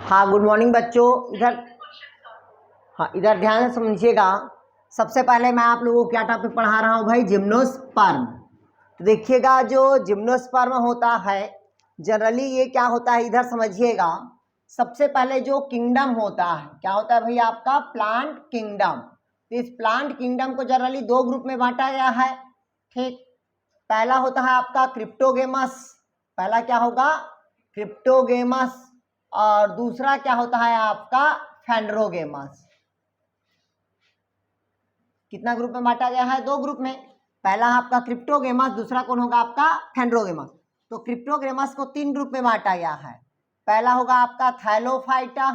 हाँ, good morning बच्चों। इधर ध्यान से समझिएगा। सबसे पहले मैं आप लोगों को क्या टॉपिक पढ़ा रहा हूँ भाई, जिम्नोस्पर्म। तो देखिएगा, जो जिम्नोस्पर्म होता है जनरली ये क्या होता है, इधर समझिएगा। सबसे पहले जो किंगडम होता है, क्या होता है भाई आपका, प्लांट किंगडम। तो इस प्लांट किंगडम को जनरली दो ग्रुप में बांटा गया है। ठीक, पहला होता है आपका क्रिप्टोगेमस। पहला क्या होगा, क्रिप्टोगेमस। और दूसरा क्या होता है आपका, फेंड्रोगेमस। कितना ग्रुप में बांटा गया है, दो ग्रुप में। पहला आपका क्रिप्टोगेमस, दूसरा कौन होगा आपका, फेंड्रोगेमस। तो क्रिप्टोगेमस को तीन ग्रुप में बांटा गया है। पहला होगा आपका थैलोफाइटा,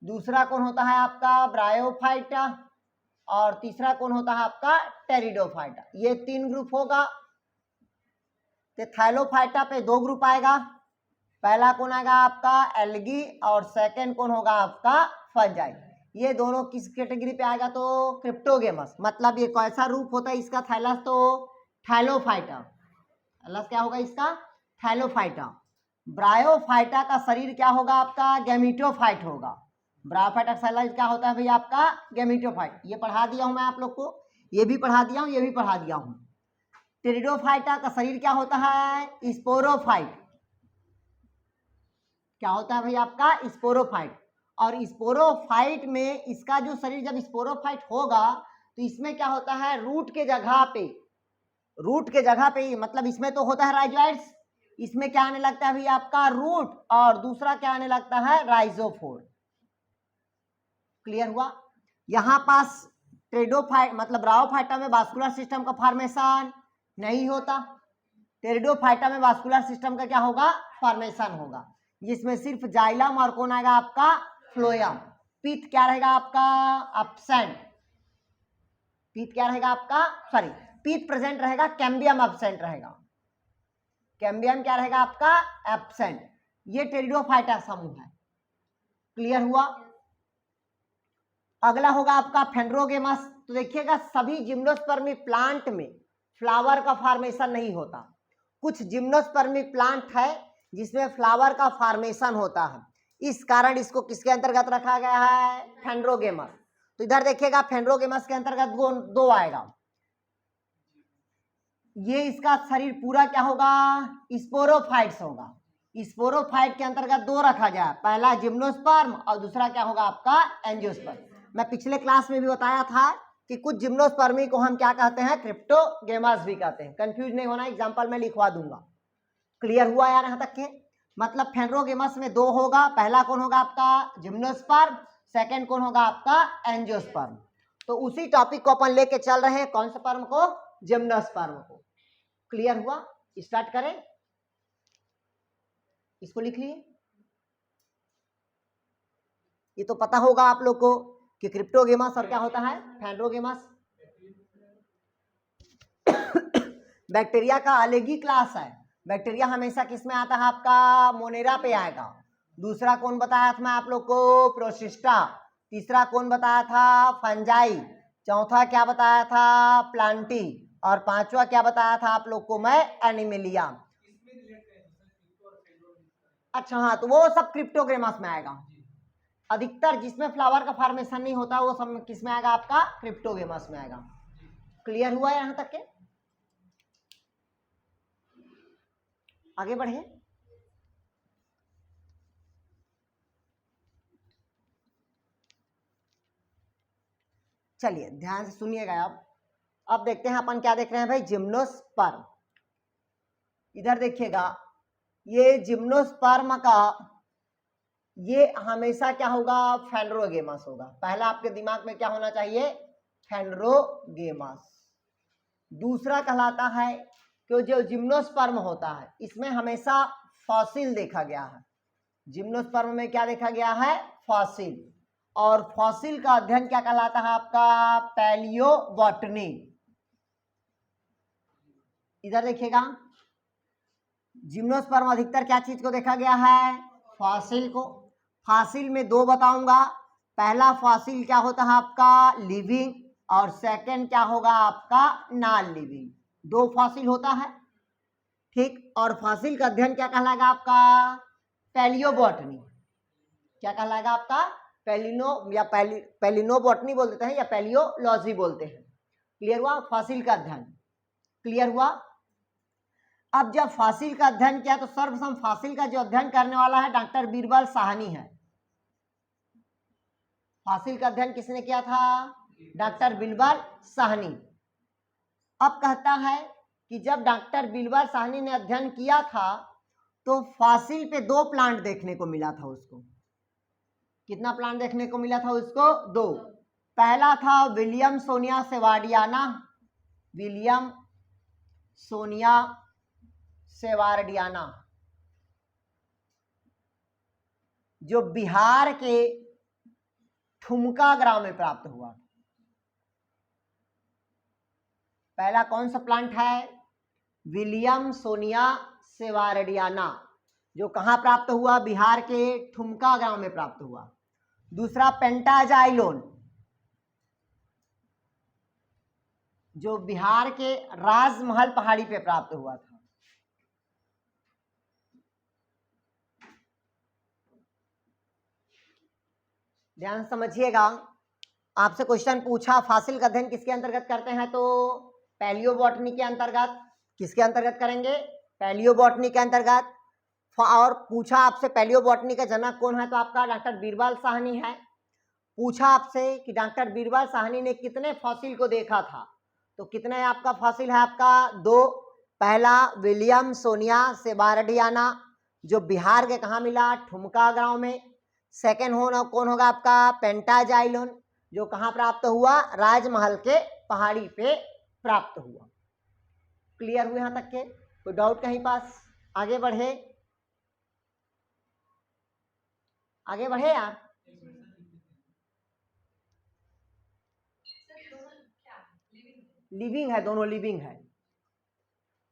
दूसरा कौन होता है आपका ब्रायोफाइटा, और तीसरा कौन होता है आपका टेरिडोफाइटा। ये तीन ग्रुप होगा। तो थैलोफाइटा पे दो ग्रुप आएगा। पहला कौन आएगा आपका एल्गी, और सेकंड कौन होगा आपका फंजाई। ये दोनों किस कैटेगरी पे आएगा, तो क्रिप्टोगेमस। मतलब ये कैसा रूप होता है इसका, थैलस, तो थैलोफाइटा। थैलस क्या होगा इसका, थैलोफाइटा। ब्रायोफाइटा का शरीर क्या होगा आपका, गैमीटोफाइट होगा। ब्रायोफाइटा का शरीर क्या होता है भाई आपका, गैमीटोफाइट। ये पढ़ा दिया हूं मैं आप लोग को, ये भी पढ़ा दिया हूं, ये भी पढ़ा दिया हूं। टेरिडोफाइटा का शरीर क्या होता है, स्पोरोफाइट। क्या होता है भाई आपका, स्पोरोफाइट। और स्पोरोफाइट में इसका जो शरीर जब स्पोरोफाइट होगा तो इसमें क्या होता है, रूट के जगह पे, रूट के जगह पे, मतलब इसमें तो होता है राइजोइड्स, इसमें क्या आने लगता है भाई आपका रूट, और दूसरा क्या आने लगता है राइजोफोर। क्लियर हुआ। यहां पास टेरिडोफाइट मतलब ब्रायोफाइटा में वास्कुलर सिस्टम का फॉर्मेशन नहीं होता। टेरिडोफाइटा में वास्कुलर सिस्टम का क्या होगा, फॉर्मेशन होगा, जिसमें सिर्फ जाइलम और कौन आएगा आपका फ्लोएम। पीत क्या रहेगा आपका, एब्सेंट। पीत क्या रहेगा आपका, सॉरी, पीत प्रेजेंट रहेगा, कैम्बियम एब्सेंट रहेगा। कैम्बियम क्या रहेगा आपका, एब्सेंट। ये टेरिडोफाइटा समूह है। क्लियर हुआ। अगला होगा आपका फेंड्रोगेमस। तो देखिएगा, सभी जिम्नोस्पर्मिक प्लांट में फ्लावर का फॉर्मेशन नहीं होता। कुछ जिम्नोस्पर्मिक प्लांट है जिसमें फ्लावर का फॉर्मेशन होता है, इस कारण इसको किसके अंतर्गत रखा गया है, फेंड्रोगेमस। तो इधर देखिएगा, फेंड्रोगेमस के अंतर्गत दो आएगा। ये इसका शरीर पूरा क्या होगा, स्पोरोफाइट्स होगा। स्पोरोफाइट के अंतर्गत दो रखा गया, पहला जिम्नोस्पर्म और दूसरा क्या होगा आपका एंजियोस्पर्म। मैं पिछले क्लास में भी बताया था कि कुछ जिम्नोस्पर्मी को हम क्या कहते हैं, क्रिप्टोगेमस भी कहते हैं। कंफ्यूज नहीं होना, एग्जांपल मैं लिखवा दूंगा। क्लियर हुआ यार यहां तक के। मतलब फेंड्रोगेमस में दो होगा, पहला कौन होगा आपका जिम्नोस्पर्म, सेकंड कौन होगा आपका एंजियोस्पर्म। तो उसी टॉपिक को अपन लेके चल रहे हैं, कौन से स्पर्म को, जिम्नोस्पर्म को। क्लियर हुआ। स्टार्ट करें, इसको लिख लिए। ये तो पता होगा आप लोग को कि क्रिप्टोगेमस और क्या होता है फेंड्रोगेमस। बैक्टीरिया का अलग ही क्लास है। बैक्टीरिया हमेशा किस में आता है आपका, मोनेरा पे आएगा। दूसरा कौन बताया था मैं आप लोग को, प्रोसिस्टा। तीसरा कौन बताया था, फंजाई। चौथा क्या बताया था, प्लांटी। और पांचवा क्या बताया था आप लोग को मैं, एनिमेलिया। अच्छा हाँ, तो वो सब क्रिप्टोगेमस में आएगा। अधिकतर जिसमें फ्लावर का फॉर्मेशन नहीं होता वो सब किस में आएगा आपका, क्रिप्टोगेमस में आएगा। क्लियर हुआ यहां तक के। आगे बढ़े। चलिए ध्यान से सुनिएगा। अब देखते हैं अपन क्या देख रहे हैं भाई, जिम्नोस्पर्म। इधर देखिएगा, ये जिम्नोस्पर्म का ये हमेशा क्या होगा, फेंड्रोगेमस होगा। पहला आपके दिमाग में क्या होना चाहिए, फेंड्रोगेमस। दूसरा कहलाता है कि जो जिम्नोस्पर्म होता है इसमें हमेशा फॉसिल देखा गया है। जिम्नोस्पर्म में क्या देखा गया है, फॉसिल। और फॉसिल का अध्ययन क्या कहलाता है आपका, पैलियोबॉटनी। इधर देखिएगा, जिम्नोस्पर्म अधिकतर क्या चीज को देखा गया है, फॉसिल को। फॉसिल में दो बताऊंगा। पहला फॉसिल क्या होता है आपका, लिविंग, और सेकंड क्या होगा आपका, नॉन लिविंग। दो फॉसिल होता है। ठीक, और फॉसिल का अध्ययन क्या कहलाएगा आपका, पैलियोबॉटनी। क्या कहलाएगा आपका? पैलिनो या पैलिनोबॉटनी बोल देते हैं या पैलियोलॉजी बोलते हैं। क्लियर हुआ? फॉसिल का अध्ययन। क्लियर हुआ? अब जब फॉसिल का अध्ययन किया तो सर्वप्रथम फॉसिल का जो अध्ययन करने वाला है डॉक्टर बीरबल साहनी है। फॉसिल का अध्ययन किसने किया था? डॉक्टर बीरबल साहनी। अब कहता है कि जब डॉक्टर बीरबल साहनी ने अध्ययन किया था तो फॉसिल पे 2 प्लांट देखने को मिला था उसको। कितना प्लांट देखने को मिला था उसको? 2। पहला था विलियम सोनिया सेवार्डियाना, विलियम सोनिया सेवार्डियाना, जो बिहार के ठुमका गांव में प्राप्त हुआ। पहला कौन सा प्लांट है? विलियम सोनिया सेवार्डियाना, जो कहां प्राप्त हुआ? बिहार के ठुमका गांव में प्राप्त हुआ। दूसरा पेंटाजाइलोन, जो बिहार के राजमहल पहाड़ी पे प्राप्त हुआ था। ध्यान समझिएगा, आपसे क्वेश्चन पूछा फॉसिल का अध्ययन किसके अंतर्गत करते हैं? तो पैलियोबॉटनी के अंतर्गत। किसके अंतर्गत करेंगे? पैलियोबॉटनी के अंतर्गत। और पूछा आपसे पैलियोबॉटनी का जनक कौन है? तो आपका डॉक्टर बीरबल साहनी है। पूछा आपसे कि डॉक्टर बीरबल साहनी ने कितने फॉसिल को देखा था? तो कितने आपका फॉसिल है? आपका 2। पहला विलियम सोनिया सेवार्डियाना, जो बिहार के कहाँ मिला? ठुमका गांव में। सेकेंड कौन होगा आपका? पेंटाजाइलोन, जो कहाँ प्राप्त हुआ? राजमहल के पहाड़ी पे प्राप्त हुआ। क्लियर हुए यहां तक के? कोई डाउट कहीं पास? आगे बढ़े, आगे बढ़े यार। लिविंग है, दोनों लिविंग है,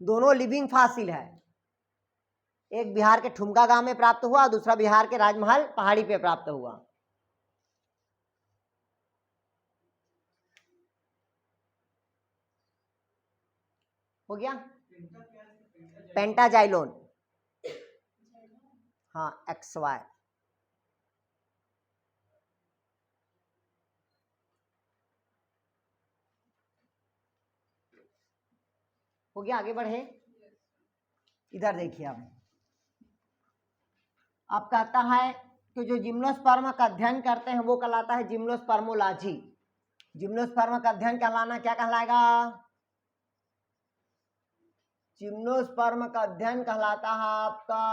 दोनों लिविंग फॉसिल है। एक बिहार के ठुमका गांव में प्राप्त हुआ, दूसरा बिहार के राजमहल पहाड़ी पे प्राप्त हुआ। हो गया? पेंटाजाइलोन, हाँ, XY। हो गया? आगे बढ़े, इधर देखिए। अब कहता है कि जो जिम्नोस्पर्म का अध्ययन करते हैं वो कहलाता है जिम्नोस्पर्मोलॉजी। जिम्नोस्पर्म का अध्ययन कहलाना क्या कहलाएगा? जिम्नोस्पर्म का अध्ययन कहलाता है आपका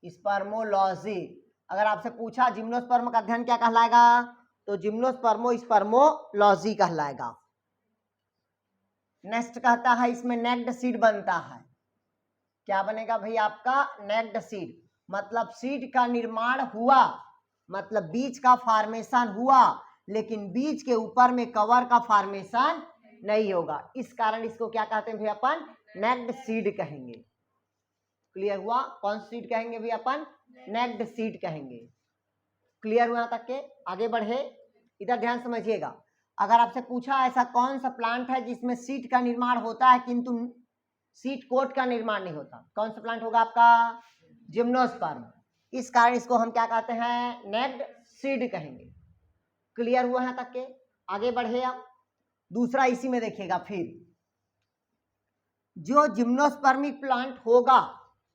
स्पर्मोलॉजी। अगर आपसे पूछा जिम्नोस्पर्म का अध्ययन क्या कहलाएगा? तो जिम्नोस्पर्मोलॉजी कहलाएगा। नेक्स्ट कहता है इसमें नेक्ड सीड बनता है। क्या बनेगा भाई आपका? नेक्ड सीड, मतलब सीड का निर्माण हुआ, मतलब बीज का फॉर्मेशन हुआ, लेकिन बीज के ऊपर में कवर का फॉर्मेशन नहीं होगा। इस कारण इसको क्या कहते हैं भाई? अपन नेक्ड सीड कहेंगे। क्लियर हुआ? कौन सीड कहेंगे भाई? अपन नेक्ड सीड कहेंगे। क्लियर हुआ तक के? आगे बढ़े, इधर ध्यान समझिएगा। अगर आपसे पूछा ऐसा कौन सा प्लांट है जिसमें सीड का निर्माण होता है किंतु सीड कोट का निर्माण नहीं होता? कौन सा प्लांट होगा आपका? जिम्नोस्पर्म। इस कारण इसको हम क्या कहते हैं? नेक्ड सीड कहेंगे। क्लियर हुआ है तक के? आगे बढ़े। अब दूसरा इसी में देखिएगा, फिर जो जिम्नोस्पर्मिक प्लांट होगा,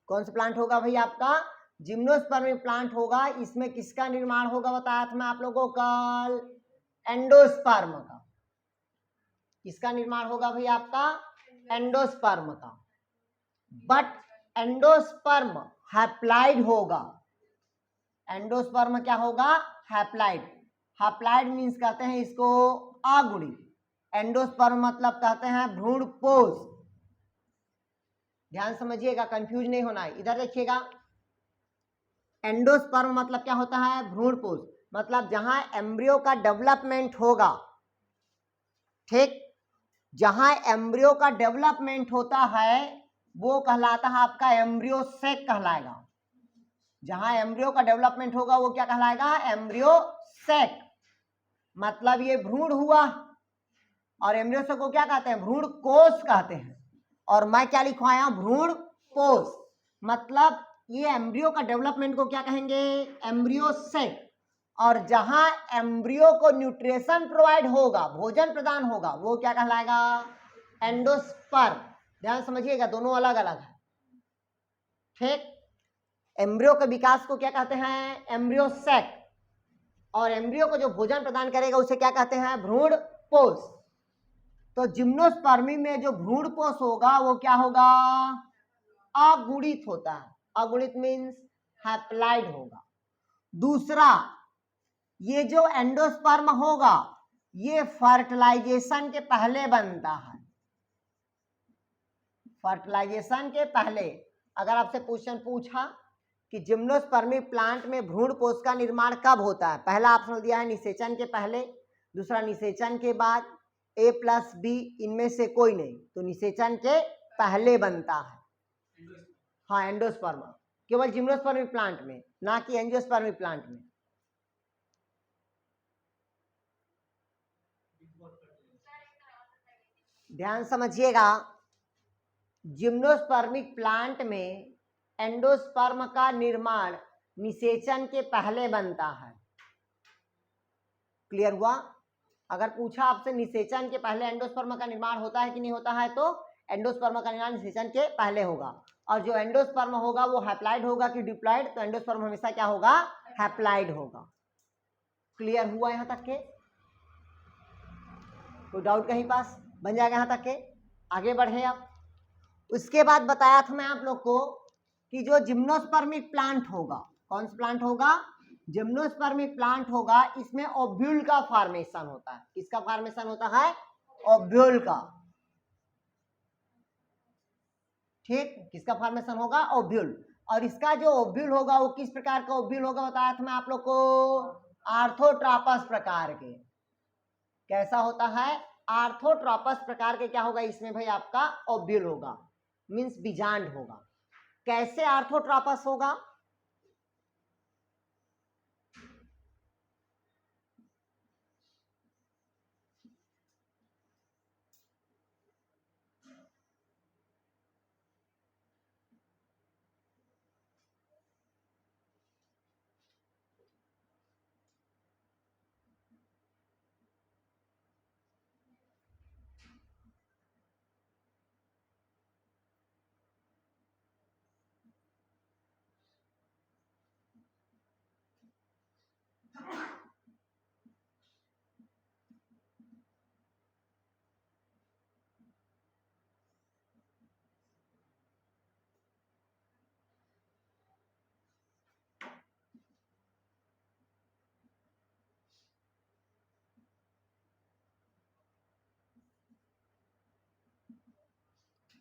कौन सा प्लांट होगा भाई आपका? जिम्नोस्पर्मिक प्लांट होगा। इसमें किसका निर्माण होगा बताया था मैं आप लोगों को कल? एंडोस्पर्म का। किसका निर्माण होगा भाई आपका? एंडोस्पर्म का। बट एंडोस्पर्म हैप्लाइड होगा। एंडोस्पर्म क्या होगा? हैप्लाइड। हैप्लाइड मीन्स कहते हैं इसको आगुड़ी। एंडोस्पर्म मतलब कहते हैं भ्रूणपोष। ध्यान समझिएगा, कंफ्यूज नहीं होना है। इधर देखिएगा, एंडोस्पर्म मतलब क्या होता है? भ्रूणपोष, मतलब जहां एम्ब्रियो का डेवलपमेंट होगा। ठीक, जहां एम्ब्रियो का डेवलपमेंट होता है वो कहलाता है आपका एम्ब्रियो सेक कहलाएगा। जहां एम्ब्रियो का डेवलपमेंट होगा वो क्या कहलाएगा? Embryo sac. मतलब ये भ्रूण हुआ, और एम्ब्रियो सेक को क्या कहते हैं? भ्रूण कोष कहते हैं। और मैं क्या लिखवाया, भ्रूण पोष। मतलब ये एम्ब्रियो का डेवलपमेंट को क्या कहेंगे, एम्ब्रियो सेक। और जहां एम्ब्रियो को न्यूट्रिशन प्रोवाइड होगा, भोजन प्रदान होगा, वो क्या कहलाएगा, एंडोस्पर्म। ध्यान समझिएगा, दोनों अलग अलग है। ठीक, एम्ब्रियो के विकास को क्या कहते हैं, एम्ब्रियो सेक। और एम्ब्रियो को जो भोजन प्रदान करेगा उसे क्या कहते हैं, भ्रूण पोष। तो जिम्नोस्पर्मी में जो भ्रूण पोष होगा वो क्या होगा, अगुणित होता है। अगुणित मीन्स हैप्लॉइड होगा। दूसरा, ये जो एंडोस्पर्म होगा ये फर्टिलाइजेशन के पहले बनता है। फर्टिलाइजेशन के पहले अगर आपसे क्वेश्चन पूछा कि जिम्नोस्पर्मी प्लांट में भ्रूण पोष का निर्माण कब होता है, पहला ऑप्शन दिया है निषेचन के पहले, दूसरा निषेचन के बाद, A प्लस बी इनमें से कोई नहीं, तो निषेचन के पहले बनता है। हाँ, एंडोस्पर्म केवल जिम्नोस्पर्मी प्लांट में, ना कि एंजियोस्पर्मी प्लांट में। ध्यान समझिएगा, जिम्नोस्पर्मिक प्लांट में एंडोस्पर्म का निर्माण निषेचन के पहले बनता है। क्लियर हुआ? अगर पूछा आपसे निषेचन के पहले एंडोस्पर्म का निर्माण होता है कि नहीं होता है, तो एंडोस्पर्म का निर्माण निषेचन के पहले होगा। और जो एंडोस्पर्म होगा वो हैप्लॉइड होगा कि डिप्लॉइड, तो एंडोस्पर्म हमेशा क्या होगा, हैप्लॉइड होगा। क्लियर हुआ यहां तक के? कोई डाउट कहीं पास? बन जाएगा यहां तक के? आगे बढ़े आप। उसके बाद बताया था मैं आप लोग को कि जो जिम्नोस्पर्मिक प्लांट होगा, कौन सा प्लांट होगा, जिम्नोस्पर्मिक प्लांट होगा, इसमें ओव्यूल का फॉर्मेशन होता है। किसका फॉर्मेशन होता है, ओव्यूल का। ठीक, किसका फॉर्मेशन होगा, ओव्यूल। और इसका जो ओव्यूल होगा वो किस प्रकार का ओव्यूल होगा बताया था मैं आप लोग को, आर्थोट्रापस प्रकार के। कैसा होता है, आर्थोट्रापस प्रकार के क्या होगा, इसमें भाई आपका ओव्यूल होगा, मीन्स बीजांड होगा। कैसे आर्थोट्रापस होगा,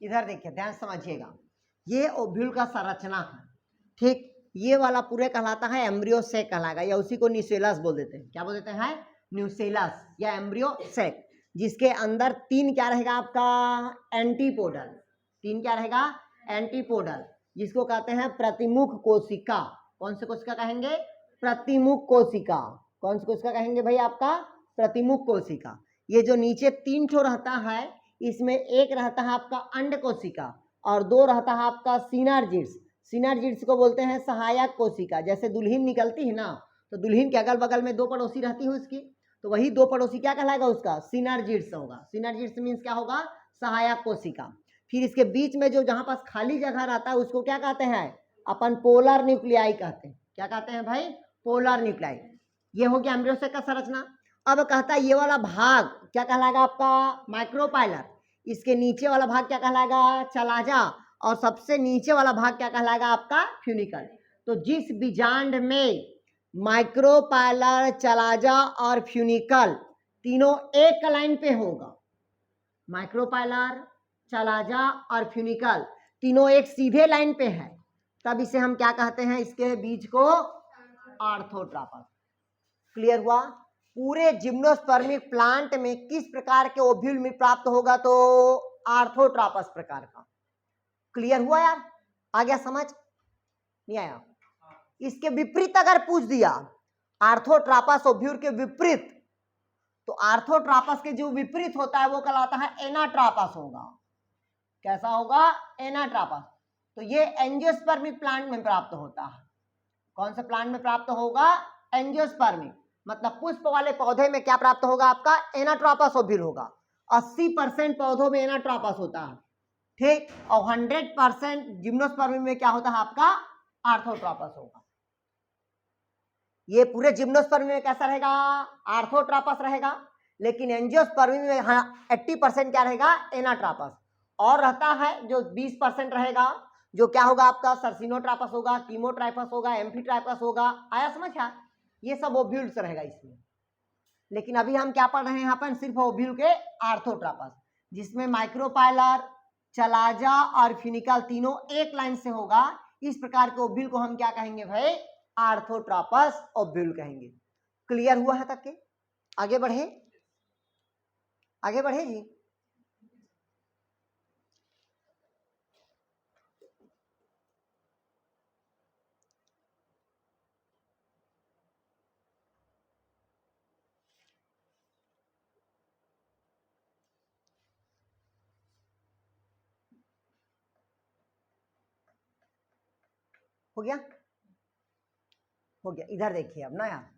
इधर देखिए, ध्यान समझिएगा, ये ओव्यूल का संरचना है। ठीक, ये वाला पूरे कहलाता है एम्ब्रियो सेक कहलाएगा, या उसी को न्यूसेलस बोल देते हैं। क्या बोल देते हैं, न्यूसेलस या एम्ब्रियो सेक, जिसके अंदर तीन क्या रहेगा आपका, एंटीपोडल। तीन क्या रहेगा, एंटीपोडल, जिसको कहते हैं प्रतिमुख कोशिका। कौन सी कोशिका कहेंगे, प्रतिमुख कोशिका। कौन सी कोशिका कहेंगे भाई आपका, प्रतिमुख कोशिका। ये जो नीचे तीन ठो रहता है, इसमें एक रहता है आपका अंड कोशिका और दो रहता है आपका सिनार्जिड्स। सिनार्जिड्स को बोलते हैं सहायक कोशिका। जैसे दुल्हन निकलती है ना, तो दुल्हन के अगल बगल में दो पड़ोसी रहती है उसकी, तो वही दो पड़ोसी क्या कहलाएगा उसका, सिनार्जिड्स होगा। सिनार्जिड्स मीन्स क्या होगा, सहायक कोशिका। फिर इसके बीच में जो जहां पास खाली जगह रहता है उसको क्या कहते हैं, अपन पोलर न्यूक्लियाई कहते हैं। क्या कहते हैं भाई, पोलर न्यूक्लियाई। ये हो गया एम्ब्रियो सेक का संरचना। अब कहता है ये वाला भाग क्या कहलाएगा आपका, माइक्रोपाइलर। इसके नीचे वाला भाग क्या कहलाएगा, चलाजा। और सबसे नीचे वाला भाग क्या कहलाएगा आपका, फ्यूनिकल। तो जिस बीजांड में माइक्रोपाइलर, चलाजा और फ्यूनिकल तीनों एक लाइन पे होगा, माइक्रोपाइलर, चलाजा और फ्यूनिकल तीनों एक सीधे लाइन पे है, तब इसे हम क्या कहते हैं, इसके बीज को आर्थोट्रापस। क्लियर हुआ? पूरे जिम्नोस्पर्मिक प्लांट में किस प्रकार के ओव्यूल में प्राप्त होगा, तो आर्थोट्रापस प्रकार का। क्लियर हुआ यार? आ गया समझ? नहीं आया? इसके विपरीत अगर पूछ दिया, आर्थोट्रापस ओव्यूल के विपरीत, तो आर्थोट्रापस के जो विपरीत होता है वो कहलाता है एनाट्रापस होगा। कैसा होगा, एनाट्रापस। तो ये एंजियोस्पर्मिक प्लांट में प्राप्त होता है। कौन से प्लांट में प्राप्त होगा, एंजियोस्पर्मिक। मतलब पुष्प वाले पौधे में क्या प्राप्त होगा आपका, एनाट्रापस ओव्यूल होगा। 80% पौधों में एनाट्रापस होता है, ठीक। और 100% जिम्नोस्पर्मी में क्या होता है आपका, आर्थोट्रापस होगा। ये पूरे जिम्नोस्पर्मी में कैसा रहेगा, आर्थोट्रापस रहेगा। लेकिन एंजियोस्पर्मी में 80% क्या रहेगा, एनाट्रापस। और रहता है जो 20% रहेगा, जो क्या होगा आपका, सर्सिनोट्रापस होगा, कीमोट्राइपस होगा, एम्फीट्राइपस होगा। आया समझ? ये सब ओव्यूल्स रहेगा इसमें। लेकिन अभी हम क्या पढ़ रहे हैं यहाँ पर, सिर्फ ओव्यूल के आर्थोट्रापस, जिसमें माइक्रोपाइलर, चलाजा और फिनिकल तीनों एक लाइन से होगा। इस प्रकार के ओव्यूल को हम क्या कहेंगे भाई, आर्थोट्रापस ओव्यूल कहेंगे। क्लियर हुआ है तक के? आगे बढ़े, आगे बढ़े जी। हो गया, हो गया। इधर देखिए अब ना यार,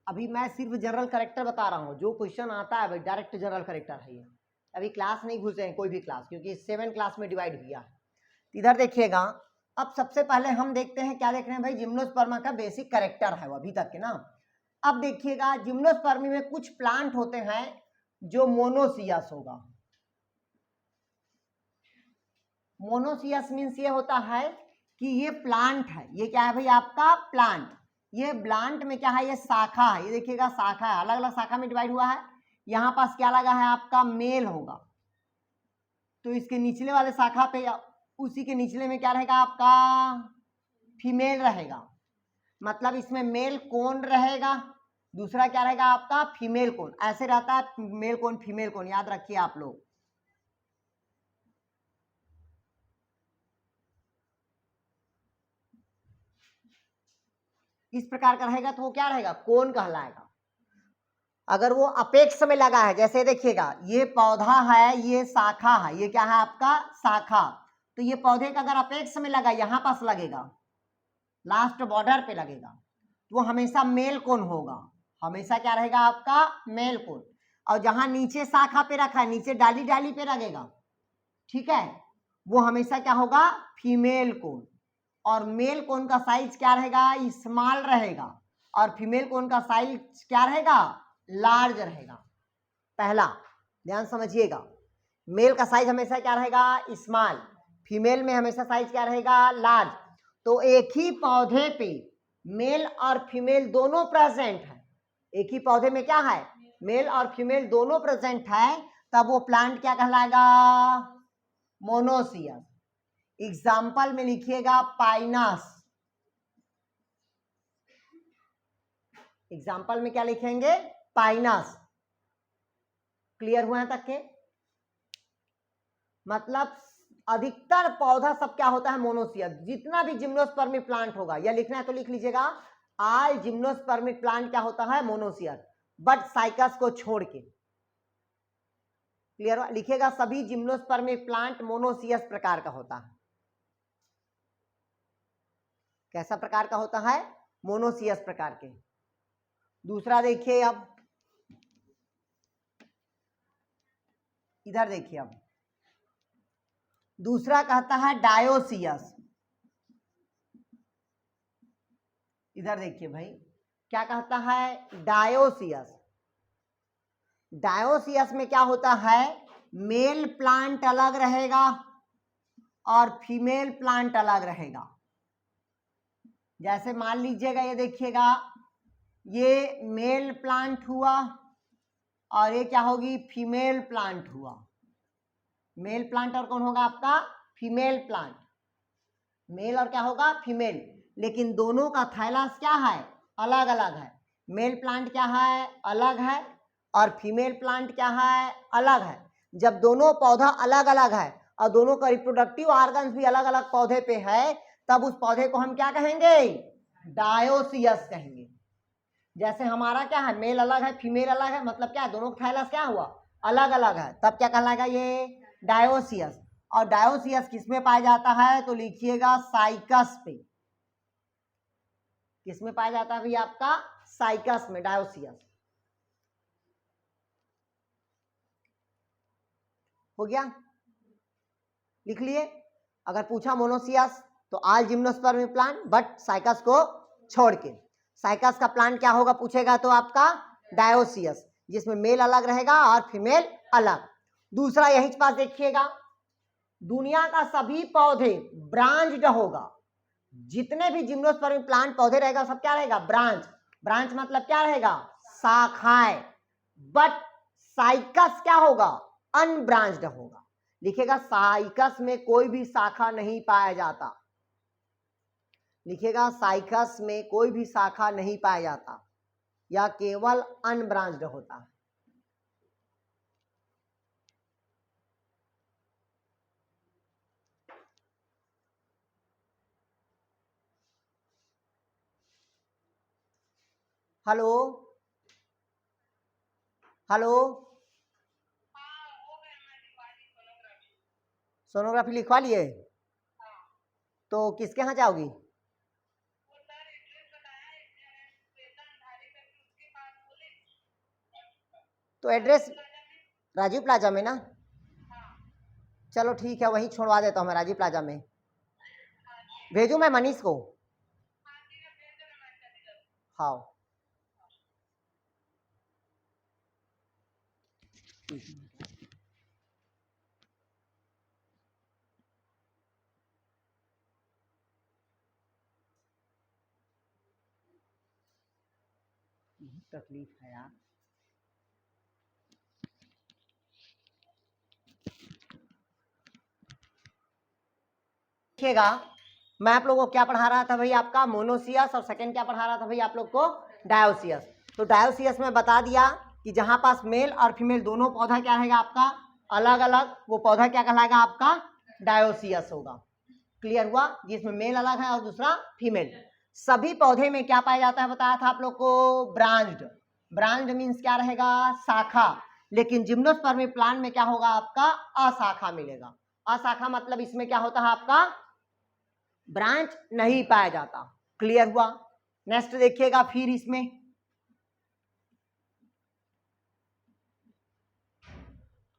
अभी मैं सिर्फ जनरल करेक्टर बता रहा हूँ। जो क्वेश्चन आता है भाई डायरेक्ट जनरल करेक्टर है ये। अभी क्लास नहीं घुसे हैं कोई भी क्लास, क्योंकि 7 क्लास में डिवाइड हुआ है। इधर देखिएगा, अब सबसे पहले हम देखते हैं, क्या देख रहे हैं भाई, जिम्नोस्पर्मा का बेसिक करेक्टर है वो अभी तक के ना। अब देखिएगा, जिम्नोस्पर्मी में कुछ प्लांट होते हैं जो मोनोसियस होगा। मोनोसियस मीन्स ये होता है कि ये प्लांट है, ये क्या है भाई आपका, प्लांट। ये प्लांट में क्या है, ये शाखा है, ये देखिएगा शाखा है, अलग अलग शाखा में डिवाइड हुआ है। यहाँ पास क्या लगा है आपका, मेल होगा, तो इसके निचले वाले शाखा पे उसी के निचले में क्या रहेगा आपका, फीमेल रहेगा। मतलब इसमें मेल कौन रहेगा, दूसरा क्या रहेगा आपका, फीमेल कौन। ऐसे रहता है मेल कौन फीमेल कौन, याद रखिए आप लोग। इस प्रकार का रहेगा तो वो क्या रहेगा, कोन कहलाएगा। अगर वो अपेक्ष में लगा है, जैसे देखिएगा ये पौधा है, ये शाखा है, ये क्या है आपका, शाखा। तो ये पौधे का अगर अपेक्ष में लगा, यहां पास लगेगा, लास्ट बॉर्डर पे लगेगा, तो वो हमेशा मेल कोन होगा। हमेशा क्या रहेगा आपका, मेल कोन। और जहां नीचे शाखा पे रखा है, नीचे डाली डाली पे लगेगा, ठीक है, वो हमेशा क्या होगा, फीमेल कोन। और मेल कोन का साइज क्या रहेगा, स्मॉल रहेगा। और फीमेल कोन का साइज क्या रहेगा, लार्ज रहेगा। पहला ध्यान समझिएगा, मेल का साइज हमेशा क्या रहेगा, स्मॉल। फीमेल में हमेशा साइज क्या रहेगा, लार्ज। तो एक ही पौधे पे मेल और फीमेल दोनों प्रेजेंट है, एक ही पौधे में क्या है, मेल और फीमेल दोनों प्रेजेंट है, तब वो प्लांट क्या कहलाएगा, मोनोसियस। एग्जाम्पल में लिखिएगा पाइनस। एग्जाम्पल में क्या लिखेंगे, पाइनस। क्लियर हुआ है तक के? मतलब अधिकतर पौधा सब क्या होता है, मोनोसियस। जितना भी जिम्नोस्पर्मिक प्लांट होगा, या लिखना है तो लिख लीजिएगा, ऑल जिम्नोस्पर्मिक प्लांट क्या होता है, मोनोसियस, बट साइकस को छोड़ के। क्लियर? लिखिएगा सभी जिम्नोस्पर्मिक प्लांट मोनोसियस प्रकार का होता है। कैसा प्रकार का होता है, मोनोसियस प्रकार के। दूसरा देखिए, अब इधर देखिए, अब दूसरा कहता है डायोसियस। इधर देखिए भाई, क्या कहता है, डायोसियस। डायोसियस में क्या होता है, मेल प्लांट अलग रहेगा और फीमेल प्लांट अलग रहेगा। जैसे मान लीजिएगा, ये देखिएगा, ये मेल प्लांट हुआ और ये क्या होगी, फीमेल प्लांट हुआ। मेल प्लांट और कौन होगा आपका, फीमेल प्लांट। मेल और क्या होगा, फीमेल। लेकिन दोनों का थैलस क्या है, अलग अलग है। मेल प्लांट क्या है, अलग है, और फीमेल प्लांट क्या है, अलग है। जब दोनों पौधा अलग अलग है और दोनों का रिप्रोडक्टिव ऑर्गन्स भी अलग अलग पौधे पे है, तब उस पौधे को हम क्या कहेंगे, डायोसियस कहेंगे। जैसे हमारा क्या है, मेल अलग है फीमेल अलग है, मतलब क्या है, दोनों का थाइलस क्या हुआ, अलग अलग है, तब क्या कहलाएगा ये डायोसियस। और डायोसियस किस में पाया जाता है, तो लिखिएगा साइकस पे। किस में पाया जाता है भाई आपका, साइकस में डायोसियस। हो गया, लिख लिए। अगर पूछा मोनोसियस तो आल जिम्नोस्पर्म प्लांट, बट साइकस को छोड़ के। साइकस का प्लांट क्या होगा पूछेगा तो आपका डायोसियस, जिसमें मेल अलग रहेगा और फीमेल अलग। दूसरा यही पास देखिएगा, दुनिया का सभी पौधे ब्रांच्ड होगा, जितने भी जिम्नोस्पर्म प्लांट पौधे रहेगा सब क्या रहेगा, ब्रांच। ब्रांच मतलब क्या रहेगा, शाखाएं। बट साइकस क्या होगा, अनब्रांच्ड होगा। लिखेगा साइकस में कोई भी शाखा नहीं पाया जाता, लिखेगा साइकस में कोई भी शाखा नहीं पाया जाता, या केवल अनब्रांच्ड होता है। हेलो हेलो, सोनोग्राफी लिखवा लिए, तो किसके यहाँ जाओगी, तो एड्रेस राजीव प्लाजा में ना, चलो ठीक है वहीं छोड़वा देता हूँ मैं, राजीव प्लाजा में भेजूँ मैं मनीष को। हाँ तकलीफ है यार। देखिएगा मैं आप लोगों को क्या पढ़ा रहा था भाई आपका मोनोसियस, और सेकंड क्या पढ़ा रहा था भाई आप लोग को, डायोसियस। तो डायोसियस में बता दिया कि जहां पास मेल और फीमेल दोनों पौधा क्या रहेगा आपका अलग अलग, वो पौधा क्या कहलाएगा आपका डायोसियस होगा। क्लियर हुआ, जिसमें मेल अलग है और दूसरा फीमेल। सभी पौधे में क्या पाया जाता है बताया था आप लोग को, ब्रांच्ड। ब्रांच्ड मीन्स क्या रहेगा, शाखा। लेकिन जिम्नोस्पर्म प्लांट में क्या होगा आपका, अशाखा मिलेगा। अशाखा मतलब इसमें क्या होता है आपका, ब्रांच नहीं पाया जाता। क्लियर हुआ। नेक्स्ट देखिएगा फिर इसमें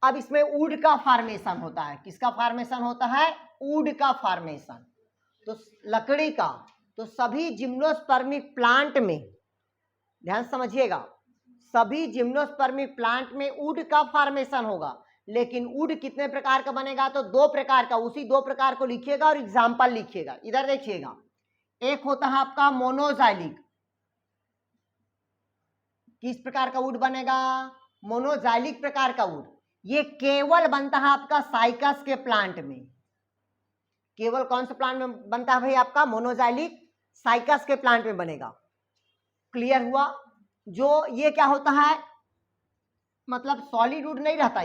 अब इसमें वुड का फॉर्मेशन होता है। किसका फॉर्मेशन होता है, वुड का फॉर्मेशन, तो लकड़ी का। तो सभी जिम्नोस्पर्मिक प्लांट में ध्यान समझिएगा, सभी जिम्नोस्पर्मिक प्लांट में वुड का फॉर्मेशन होगा। लेकिन वुड कितने प्रकार का बनेगा, तो दो प्रकार का। उसी दो प्रकार को लिखिएगा और एग्जाम्पल लिखिएगा। इधर देखिएगा, एक होता है आपका मोनोजाइलिक। किस प्रकार का वुड बनेगा, मोनोजाइलिक प्रकार का वुड। ये केवल बनता है आपका साइकस के प्लांट में। केवल कौन से प्लांट में बनता है भाई आपका, मोनोजाइलिक, साइकस के प्लांट में बनेगा। क्लियर हुआ। जो ये क्या होता है, मतलब सॉलिड वुड नहीं रहता,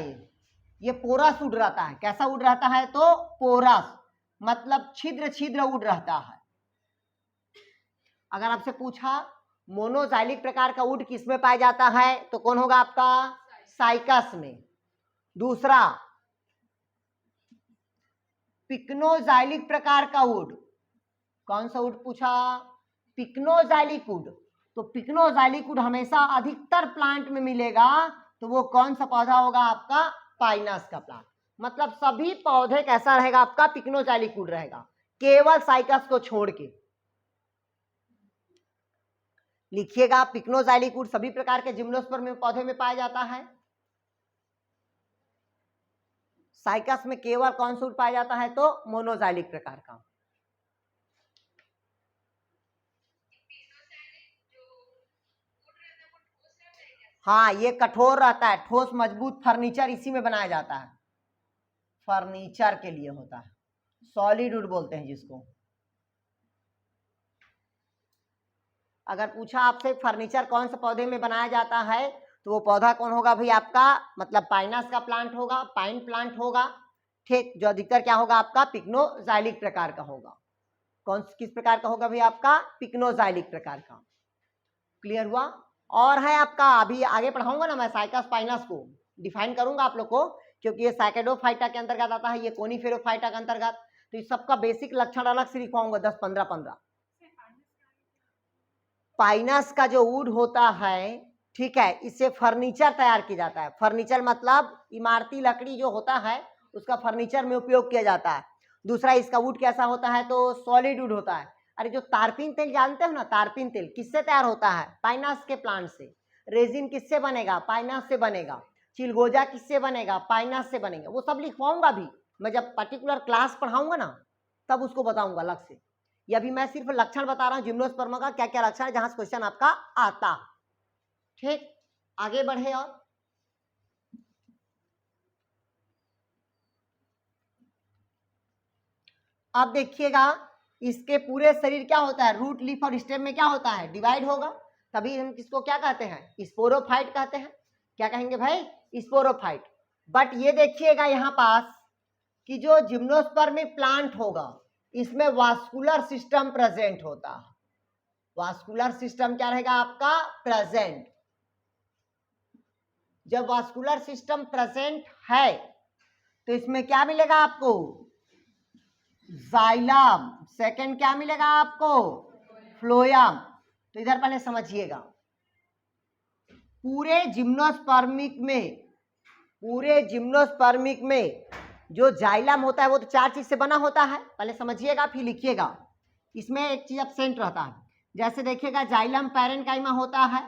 ये पोरस वुड रहता है। कैसा वुड रहता है, तो पोरस मतलब छिद्र छिद्र वुड रहता है। अगर आपसे पूछा मोनोजाइलिक प्रकार का वुड किस में पाया जाता है, तो कौन होगा आपका, साइकस में। दूसरा पिक्नोजाइलिक प्रकार का वुड, कौन सा वुड पूछा, पिक्नोजाइलिक वुड। तो पिक्नोजाइलिक वुड हमेशा अधिकतर प्लांट में मिलेगा, तो वो कौन सा पौधा होगा आपका, पाइनस का प्लांट। मतलब सभी पौधे कैसा रहेगा आपका, पिक्नोजाइलिक वुड रहेगा, केवल साइकस को छोड़ के। लिखिएगा पिक्नोजाइलिक वुड सभी प्रकार के जिम्नोस्पर्म पौधे में पाया जाता है। साइकस में केवल कौन सा वुड पाया जाता है, तो मोनोजाइलिक प्रकार का। हाँ ये कठोर रहता है, ठोस मजबूत फर्नीचर इसी में बनाया जाता है, फर्नीचर के लिए होता है, सॉलिड वुड बोलते हैं जिसको। अगर पूछा आपसे फर्नीचर कौन से पौधे में बनाया जाता है, तो वो पौधा कौन होगा भाई आपका, मतलब पाइनस का प्लांट होगा, पाइन प्लांट होगा। ठीक, जो अधिकतर क्या होगा आपका, पिक्नोजाइलिक प्रकार का होगा। कौन किस प्रकार का होगा भाई आपका, पिक्नोजाइलिक प्रकार का। क्लियर हुआ। और है आपका, अभी आगे पढ़ाऊंगा ना मैं साइका स्पाइनस को डिफाइन करूंगा आप लोग को, क्योंकि ये सैकेडोफाइटा के अंतर्गत आता है, ये कोनिफेरोफाइटा के अंतर्गत, तो इस सबका बेसिक लक्षण अलग से लिखवाऊंगा 10-15। पाइनस का जो वुड होता है, ठीक है, इससे फर्नीचर तैयार किया जाता है। फर्नीचर मतलब इमारती लकड़ी जो होता है उसका फर्नीचर में उपयोग किया जाता है। दूसरा, इसका वुड कैसा होता है, तो सॉलिड वुड होता है। अरे जो तारपीन तेल जानते हो ना, तारपीन तेल किससे तैयार होता है, पाइनस के प्लांट से। रेजिन किससे बनेगा, पाइनस से बनेगा। चिलगोजा किससे बनेगा, पाइनस से बनेगा। वो सब लिखवाऊंगा भी मैं, जब पर्टिकुलर क्लास पढ़ाऊंगा ना तब उसको बताऊंगा अलग से। ये अभी मैं सिर्फ लक्षण बता रहा हूँ जिम्नोस्पर्म का क्या क्या लक्षण है, जहां से क्वेश्चन आपका आता। ठीक, आगे बढ़े। और अब देखिएगा, इसके पूरे शरीर क्या होता है, रूट, लीफ और स्टेम में क्या होता है, डिवाइड होगा। तभी हम किसको क्या कहते हैं, स्पोरोफाइट कहते हैं। क्या कहेंगे भाई, स्पोरोफाइट। बट ये देखिएगा यहाँ पास कि जो जिम्नोस्पर्मिक प्लांट होगा इसमें वास्कुलर सिस्टम प्रेजेंट होता है। वास्कुलर सिस्टम क्या रहेगा आपका, प्रेजेंट। जब वास्कुलर सिस्टम प्रेजेंट है तो इसमें क्या मिलेगा आपको, जाइलम। सेकंड क्या मिलेगा आपको, फ्लोयम। तो इधर पहले समझिएगा, पूरे जिम्नोस्पर्मिक में जो जाइलम होता है वो तो 4 चीज से बना होता है, पहले समझिएगा फिर लिखिएगा। इसमें एक चीज एब्सेंट रहता है, जैसे देखिएगा जाइलम पैरेन्काइमा होता है।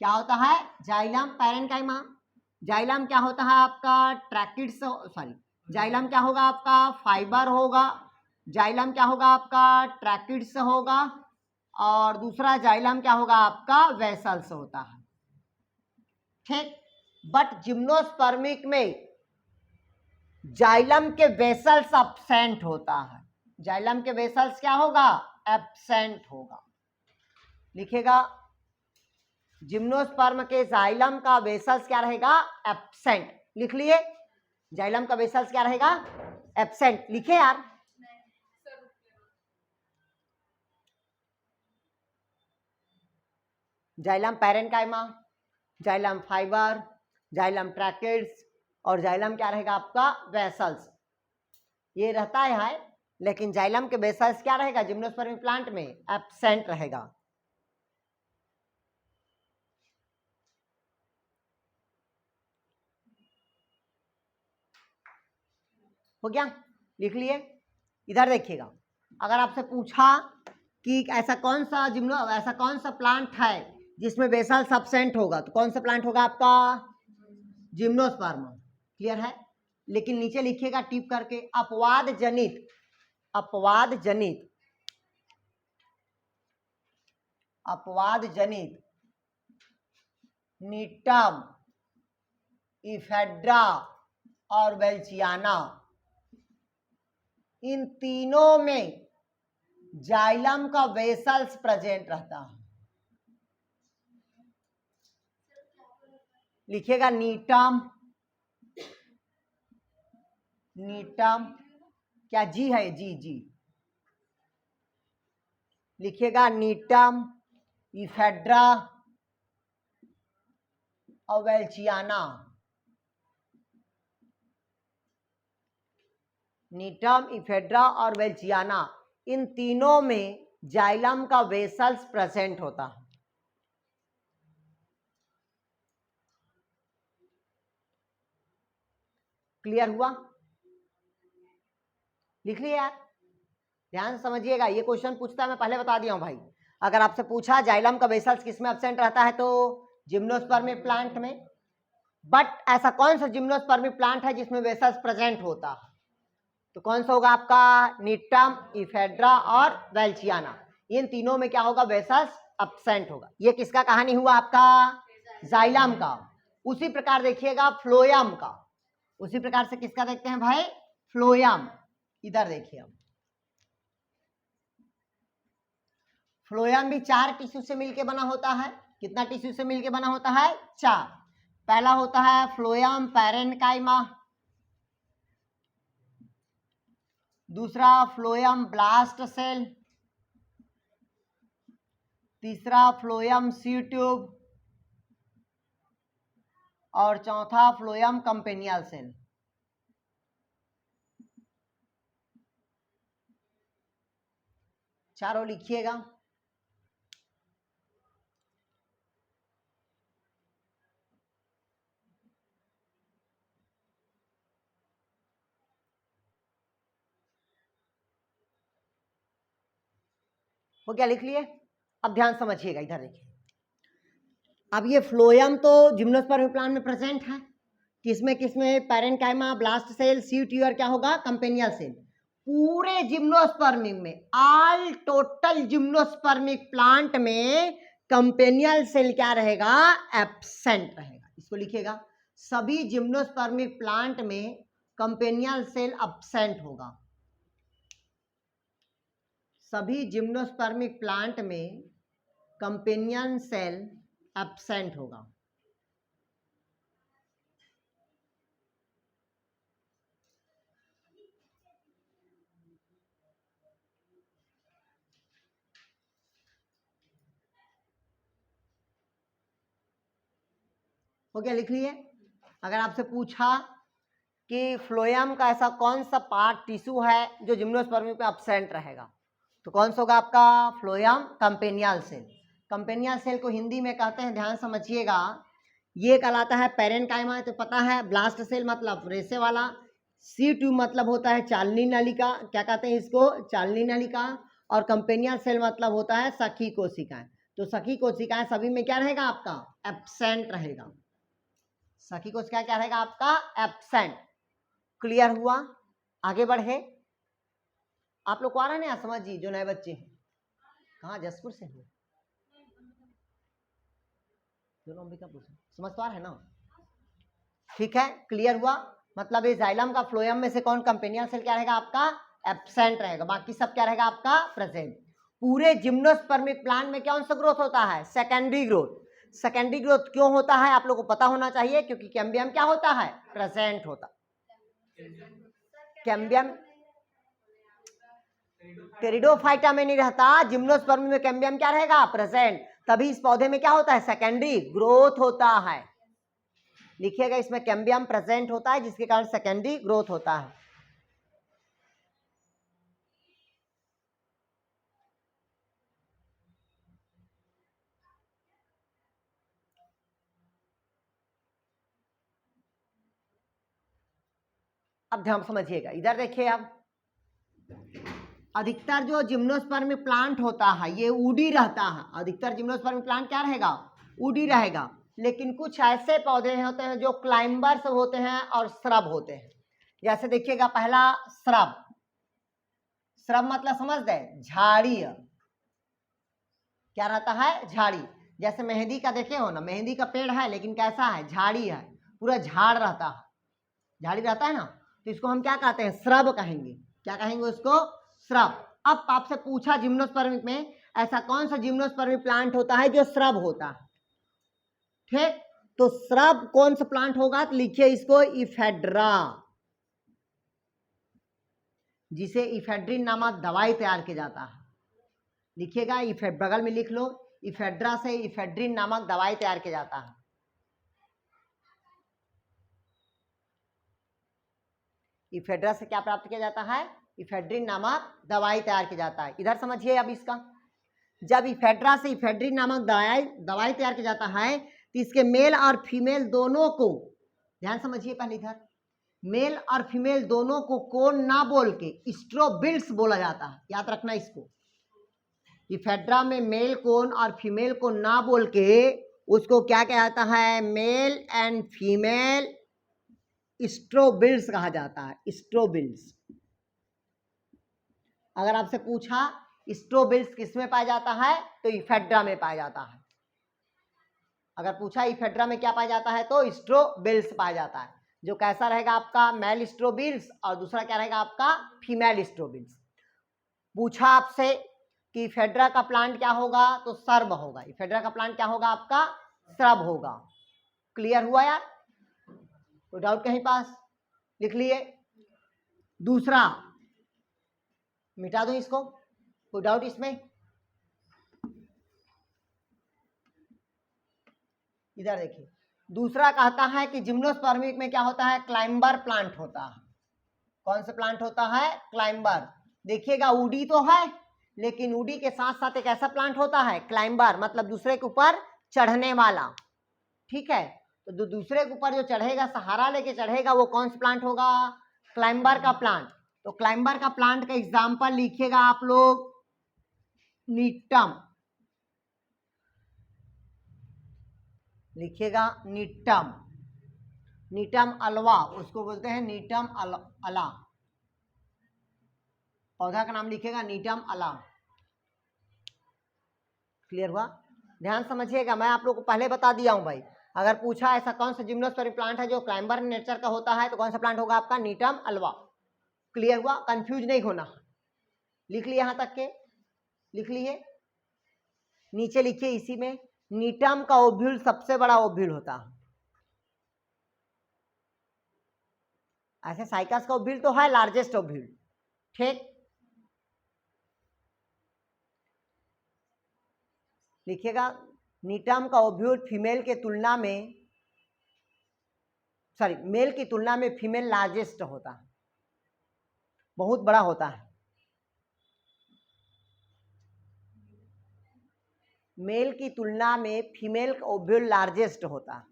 क्या होता है, जाइलम पैरेन्काइमा। जाइलम क्या होता है आपका, ट्रैकिड्स, सॉरी, जाइलम क्या होगा आपका, फाइबर होगा। जाइलम क्या होगा आपका, ट्रैकिड्स होगा। और दूसरा जाइलम क्या होगा आपका, वेसल्स होता है। ठीक, बट जिम्नोस्पर्मिक में जाइलम के वेसल्स एब्सेंट होता है। जाइलम के वेसल्स क्या होगा, एब्सेंट होगा। लिखेगा, जिम्नोस्पर्म के जाइलम का वेसल्स क्या रहेगा, एब्सेंट। लिख लिए, जाइलम का वेसल्स क्या रहेगा, एब्सेंट। लिखे यार, xylem parenchyma, xylem fibre, xylem tracheids और जाइलम क्या रहेगा आपका, वेसल्स। ये रहता है, लेकिन जाइलम के वेसल्स क्या रहेगा जिम्नोस्पर्मिक प्लांट में, एब्सेंट रहेगा। हो गया, लिख लिए। इधर देखिएगा, अगर आपसे पूछा कि ऐसा कौन सा प्लांट है जिसमें वेसल्स एब्सेंट होगा, तो कौन सा प्लांट होगा आपका, जिम्नोस्पर्म। क्लियर है। लेकिन नीचे लिखिएगा टिप करके, अपवाद जनित नीटम, इफेड्रा और वेल्चियाना, इन तीनों में जाइलम का वेसल्स प्रेजेंट रहता है। लिखिएगा नीटम, क्या जी है, जी लिखिएगा, नीटम, इफेड्रा और वेल्चियाना। नीटम, इफेड्रा और वेल्चियाना, इन तीनों में जाइलम का वेसल्स प्रेजेंट होता है। क्लियर हुआ, लिख लिया यार, ध्यान से समझिएगा। ये क्वेश्चन पूछता है, मैं पहले बता दिया हूं भाई। अगर आपसे पूछा जाइलम का वेसल्स किसमें एब्सेंट रहता है, तो जिम्नोस्पर्मिक प्लांट में। बट ऐसा कौन सा जिम्नोस्पर्मिक प्लांट है जिसमें वेसल्स प्रेजेंट होता है, तो कौन सा होगा आपका, नीटम, इफेड्रा और वेल्चियाना। इन तीनों में क्या होगा, वेसल्स एब्सेंट होगा। ये किसका कहानी हुआ आपका, जाइलम का। उसी प्रकार देखिएगा फ्लोयम का, उसी प्रकार से किसका देखते हैं भाई, फ्लोयम। इधर देखिए, फ्लोयम भी 4 टिश्यू से मिलकर बना होता है। कितना टिश्यू से मिलकर बना होता है, 4। पहला होता है फ्लोयम पैरेन्काइमा, दूसरा फ्लोयम ब्लास्ट सेल, तीसरा फ्लोएम सी ट्यूब और चौथा फ्लोएम कंपेनियल सेल। चारों लिखिएगा। वो क्या लिख लिए? अब ध्यान समझिएगा, इधर देखिए। अब ये फ्लोएम तो जिम्नोस्पर्म प्लांट में प्रेजेंट है, किसमें किसमें? पैरेन्काइमा, ब्लास्ट सेल, सी ट्यूब और क्या होगा? कंपेनियल सेल। पूरे जिम्नोस्पर्मिक में, ऑल टोटल जिम्नोस्पर्मिक प्लांट में कंपेनियल सेल क्या रहेगा? एब्सेंट रहेगा। इसको लिखिएगा, सभी जिम्नोस्पर्मिक प्लांट में कंपेनियल सेल एब्सेंट होगा। सभी जिम्नोस्पर्मिक प्लांट में कंपेनियल सेल एब्सेंट होगा। हो गया? लिख लिए। अगर आपसे पूछा कि फ्लोएम का ऐसा कौन सा पार्ट टिश्यू है जो जिम्नोस्पर्मिक में एब्सेंट रहेगा, तो कौन सा होगा आपका? Phloem companion cell. Companion cell को हिंदी में कहते हैं, ध्यान समझिएगा, ये कहलाता है पैरेन्काइमा, तो पता है। ब्लास्ट सेल मतलब रेशे वाला, सी ट्यूब मतलब होता है चालनी नलिका, क्या कहते हैं इसको? चालनी नलिका। और कंपेनियल सेल मतलब होता है सखी कोशिकाएं। तो सखी कोशिकाएं सभी में क्या रहेगा आपका? एब्सेंट रहेगा। सखी कोशिका क्या रहेगा आपका? एब्सेंट। क्लियर हुआ? आगे बढ़े। आप लोग को आ रहा है ना समझ जी, जो नए बच्चे हैं? कहाँ? जसपुर से हो? समझ तो आ रहा है ना? ठीक है, क्लियर हुआ। मतलब ये जाइलम का फ्लोएम में से कौन कंपेनियल सेल क्या रहेगा आपका? एब्सेंट रहेगा, बाकी सब क्या रहेगा आपका? प्रेजेंट। पूरे जिम्नोस्पर्मिक प्लांट में कौन सा ग्रोथ होता है? Secondary growth. सेकेंडरी ग्रोथ क्यों होता है आप लोग को पता होना चाहिए, क्योंकि कैम्बियम क्या होता है? प्रेजेंट होता। कैम्बियम टेरिडोफाइटा में नहीं रहता, जिम्नोस्पर्म में कैम्बियम क्या रहेगा? प्रेजेंट। तभी इस पौधे में क्या होता है? सेकेंडरी ग्रोथ होता है। लिखिएगा, इसमें कैम्बियम प्रेजेंट होता है, जिसके कारण सेकेंडरी ग्रोथ होता है। अब ध्यान समझिएगा, इधर देखिए। अब अधिकतर जो जिम्नोस्पर्म प्लांट होता है ये ऊडी रहता है। अधिकतर जिम्नोस्पर्म प्लांट क्या रहेगा? ऊडी रहेगा। लेकिन कुछ ऐसे पौधे होते हैं जो क्लाइंबर्स होते हैं और श्रब होते हैं। जैसे देखिएगा, पहला श्रब। श्रब मतलब समझ गए? झाड़ी। क्या रहता है? झाड़ी। जैसे मेहंदी का देखे हो ना, मेहंदी का पेड़ है लेकिन कैसा है? झाड़ी है, पूरा झाड़ रहता है, झाड़ी रहता है ना, तो इसको हम क्या कहते हैं? श्रब कहेंगे। क्या कहेंगे उसको? श्रब। अब आपसे पूछा जिम्नोस्पर्मिक में ऐसा कौन सा जिम्नोस्पर्मिक प्लांट होता है जो श्रब होता है? ठीक, तो श्रब कौन सा प्लांट होगा? तो लिखिए इसको इफेड्रा, जिसे इफेड्रिन नामक दवाई तैयार किया जाता है। लिखिएगा, बगल में लिख लो, इफेड्रा से इफेड्रिन नामक दवाई तैयार किया जाता है। इफेड्रा से क्या प्राप्त किया जाता है? इफेड्रिन नामक दवाई तैयार किया जाता है। इधर समझिए अब इसका, जब इफेड्रा से इफेड्रिन नामक दवाई तैयार किया जाता है तो इसके मेल और फीमेल दोनों को, ध्यान समझिए पहले इधर, मेल और फीमेल दोनों को कोन ना बोल के स्ट्रोबिल्स बोला जाता है। याद रखना इसको, इफेड्रा में मेल कोन और फीमेल को ना बोल के उसको क्या कहता है? मेल एंड फीमेल स्ट्रोबिल्स कहा जाता है। स्ट्रोबिल्स। अगर आपसे पूछा स्ट्रोबिल्स किसमें पाया जाता है, तो इफेड्रा में पाया जाता है। अगर पूछा इफेड्रा में क्या पाया जाता है, तो स्ट्रोबिल्स पाया जाता है। जो कैसा रहेगा आपका? मेल स्ट्रोबिल्स, और दूसरा क्या रहेगा आपका? फीमेल स्ट्रोबिल्स। पूछा आपसे कि इफेड्रा का प्लांट क्या होगा, तो सर्ब होगा। इफेड्रा का प्लांट क्या होगा आपका? श्रब होगा। क्लियर हुआ यार? कोई डाउट कहीं पास? लिख लिए। दूसरा मिटा दो इसको, कोई डाउट इसमें? इधर देखिए, दूसरा कहता है कि जिम्नोस्पर्मिक में क्या होता है, क्लाइंबर प्लांट होता है। कौन सा प्लांट होता है, क्लाइंबर। देखिएगा उडी तो है, लेकिन उडी के साथ साथ एक ऐसा प्लांट होता है क्लाइंबर, मतलब दूसरे के ऊपर चढ़ने वाला। ठीक है, तो दूसरे के ऊपर जो चढ़ेगा, सहारा लेके चढ़ेगा, वो कौन सा प्लांट होगा, क्लाइंबर का प्लांट। तो क्लाइंबर का प्लांट का एग्जाम्पल लिखिएगा आप लोग, नीटम लिखिएगा, नीटम, नीटम अल्वा उसको बोलते हैं, नीटम अला, पौधा का नाम लिखिएगा नीटम अला। क्लियर हुआ? ध्यान समझिएगा, मैं आप लोग को पहले बता दिया हूं भाई, अगर पूछा ऐसा कौन सा जिम्नोस्पर्मिक प्लांट है जो क्लाइंबर नेचर का होता है, तो कौन सा प्लांट होगा आपका, नीटम अल्वा। क्लियर हुआ? कंफ्यूज नहीं होना। लिख लिए यहां तक के, लिख लिए। नीचे लिखिए इसी में, नीटम का ओव्यूल सबसे बड़ा ओव्यूल होता है। ऐसे साइकस का ओव्यूल तो है लार्जेस्ट ओव्यूल। ठीक, लिखिएगा, नीटम का ओव्यूल फीमेल के तुलना में, सॉरी, मेल की तुलना में फीमेल लार्जेस्ट होता है, बहुत बड़ा होता है। मेल की तुलना में फीमेल का ओव्यूल लार्जेस्ट होता है।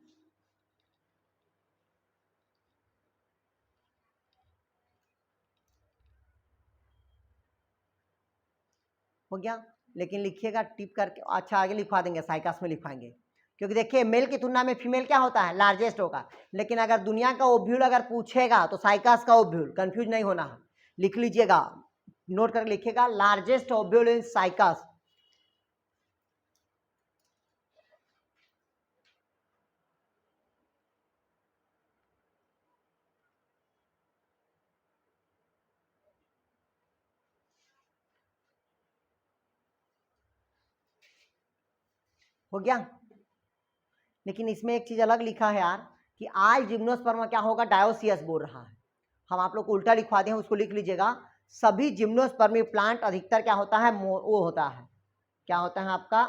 हो गया? लेकिन लिखिएगा टिप करके, अच्छा आगे लिखवा देंगे, साइकस में लिखवाएंगे, क्योंकि देखिए मेल की तुलना में फीमेल क्या होता है, लार्जेस्ट होगा। लेकिन अगर दुनिया का ओव्यूल अगर पूछेगा तो साइकस का ओव्यूल, कंफ्यूज नहीं होना है, लिख लीजिएगा, नोट करके लिखिएगा, लार्जेस्ट ओव्यूल इन साइकस। हो गया? लेकिन इसमें एक चीज अलग लिखा है यार, कि आज जिम्नोस्पर्म क्या होगा, डायोसियस बोल रहा है। हम आप लोग को उल्टा लिखवा दें, उसको लिख लीजिएगा, सभी जिम्नोस्पर्मिक प्लांट अधिकतर क्या होता है, वो होता है, क्या होता है आपका,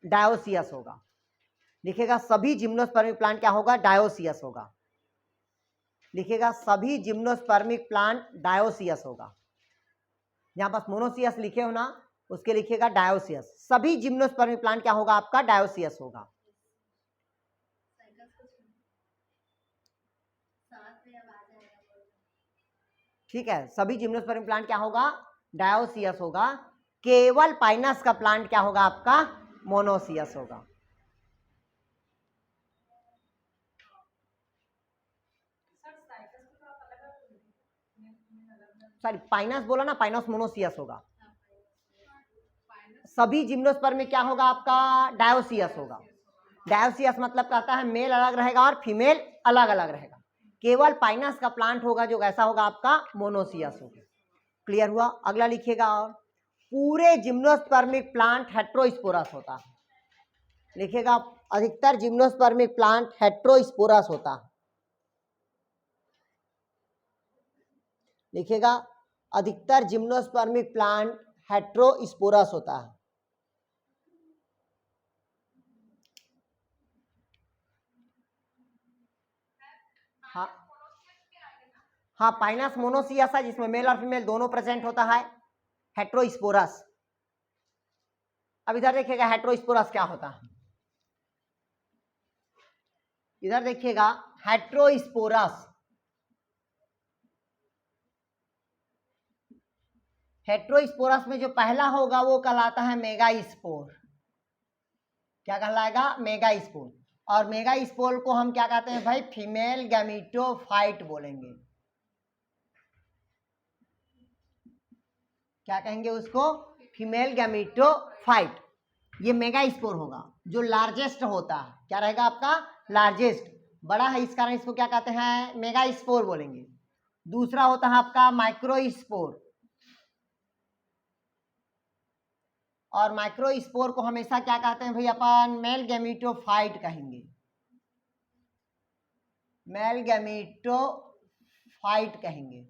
डायोसियस होगा। लिखिएगा, सभी जिम्नोस्पर्मिक प्लांट क्या होगा, डायोसियस होगा। लिखिएगा, सभी जिम्नोस्पर्मिक प्लांट डायोसियस होगा। जहां पास मोनोसियस लिखे हो ना, उसके लिखिएगा डायोसियस। सभी जिम्नोस्पर्मिक प्लांट क्या होगा आपका, डायोसियस होगा। ठीक है, सभी जिम्नोस्पर्मिक प्लांट क्या होगा, डायोसियस होगा। केवल पाइनस का प्लांट क्या होगा आपका, मोनोसियस होगा। सॉरी, पाइनस बोला ना, पाइनस मोनोसियस होगा। सभी जिम्नोस्पर्म में क्या होगा आपका, डायोसियस होगा। डायोसियस मतलब कहता है मेल अलग रहेगा और फीमेल अलग अलग रहेगा। केवल पाइनस का प्लांट होगा जो कैसा होगा आपका, मोनोसियस होगा। क्लियर हुआ? अगला लिखिएगा, और पूरे जिम्नोस्पर्मिक प्लांट हेट्रोस्पोरस होता है। लिखिएगा, अधिकतर जिम्नोस्पर्मिक प्लांट हेट्रोस्पोरस होता है। लिखिएगा, अधिकतर जिम्नोस्पर्मिक प्लांट हेट्रोस्पोरस होता है। हाँ हाँ, पाइनस मोनोसियस है जिसमें मेल और फीमेल दोनों प्रेजेंट होता है, हेट्रोस्पोरस। अब इधर देखिएगा हेट्रोस्पोरस क्या होता है, इधर देखिएगा हेट्रोस्पोरस। हेट्रोस्पोरस में जो पहला होगा वो कहलाता है मेगास्पोर। क्या कहलाएगा, मेगास्पोर। और मेगास्पोर को हम क्या कहते हैं भाई, फीमेल गैमीटोफाइट बोलेंगे। क्या कहेंगे उसको, फीमेल गैमीटोफाइट। ये मेगास्पोर होगा जो लार्जेस्ट होता है। क्या रहेगा आपका, लार्जेस्ट, बड़ा है, इस कारण इसको क्या कहते हैं, मेगास्पोर बोलेंगे। दूसरा होता है आपका माइक्रोस्पोर, और माइक्रोस्पोर को हमेशा क्या कहते हैं भाई अपन, मेल गैमीटोफाइट कहेंगे, मेल गैमीटोफाइट कहेंगे।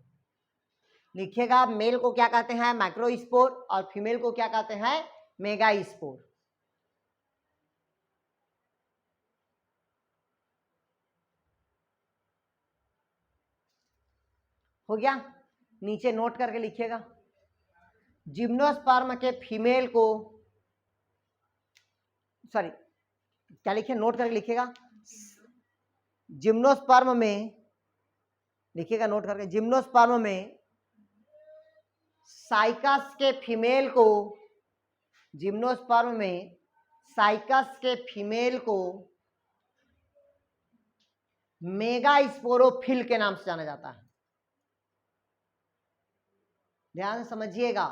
लिखिएगा, मेल को क्या कहते हैं, माइक्रोस्पोर, और फीमेल को क्या कहते हैं, मेगास्पोर। हो गया, नीचे नोट करके लिखिएगा। जिम्नोस्पर्म के फीमेल को, सॉरी क्या लिखिए, नोट करके लिखिएगा। जिम्नोस्पर्म में लिखिएगा, नोट करके, जिम्नोस्पर्म में साइकस के फीमेल को, जिम्नोस्पर्म में साइकस के फीमेल को मेगास्पोरोफिल के नाम से जाना जाता है। ध्यान से समझिएगा,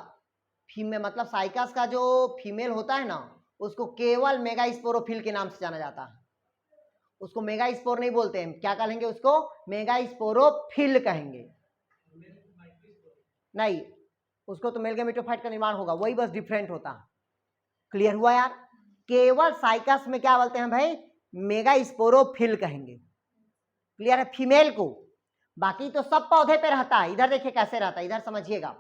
फीमेल मतलब साइकस का जो फीमेल होता है ना, उसको केवल मेगास्पोरोफिल के नाम से जाना जाता है। उसको मेगास्पोर नहीं बोलते हैं, क्या कहेंगे उसको? मेगास्पोरोफिल कहेंगे। नहीं, उसको तो मेल गैमेटोफाइट का निर्माण होगा, वही बस डिफरेंट होता है। क्लियर हुआ यार? केवल साइकस में क्या बोलते हैं भाई? मेगास्पोरोफिल कहेंगे। क्लियर है? फीमेल को, बाकी तो सब पौधे पे रहता है। इधर देखिए कैसे रहता है, इधर समझिएगा।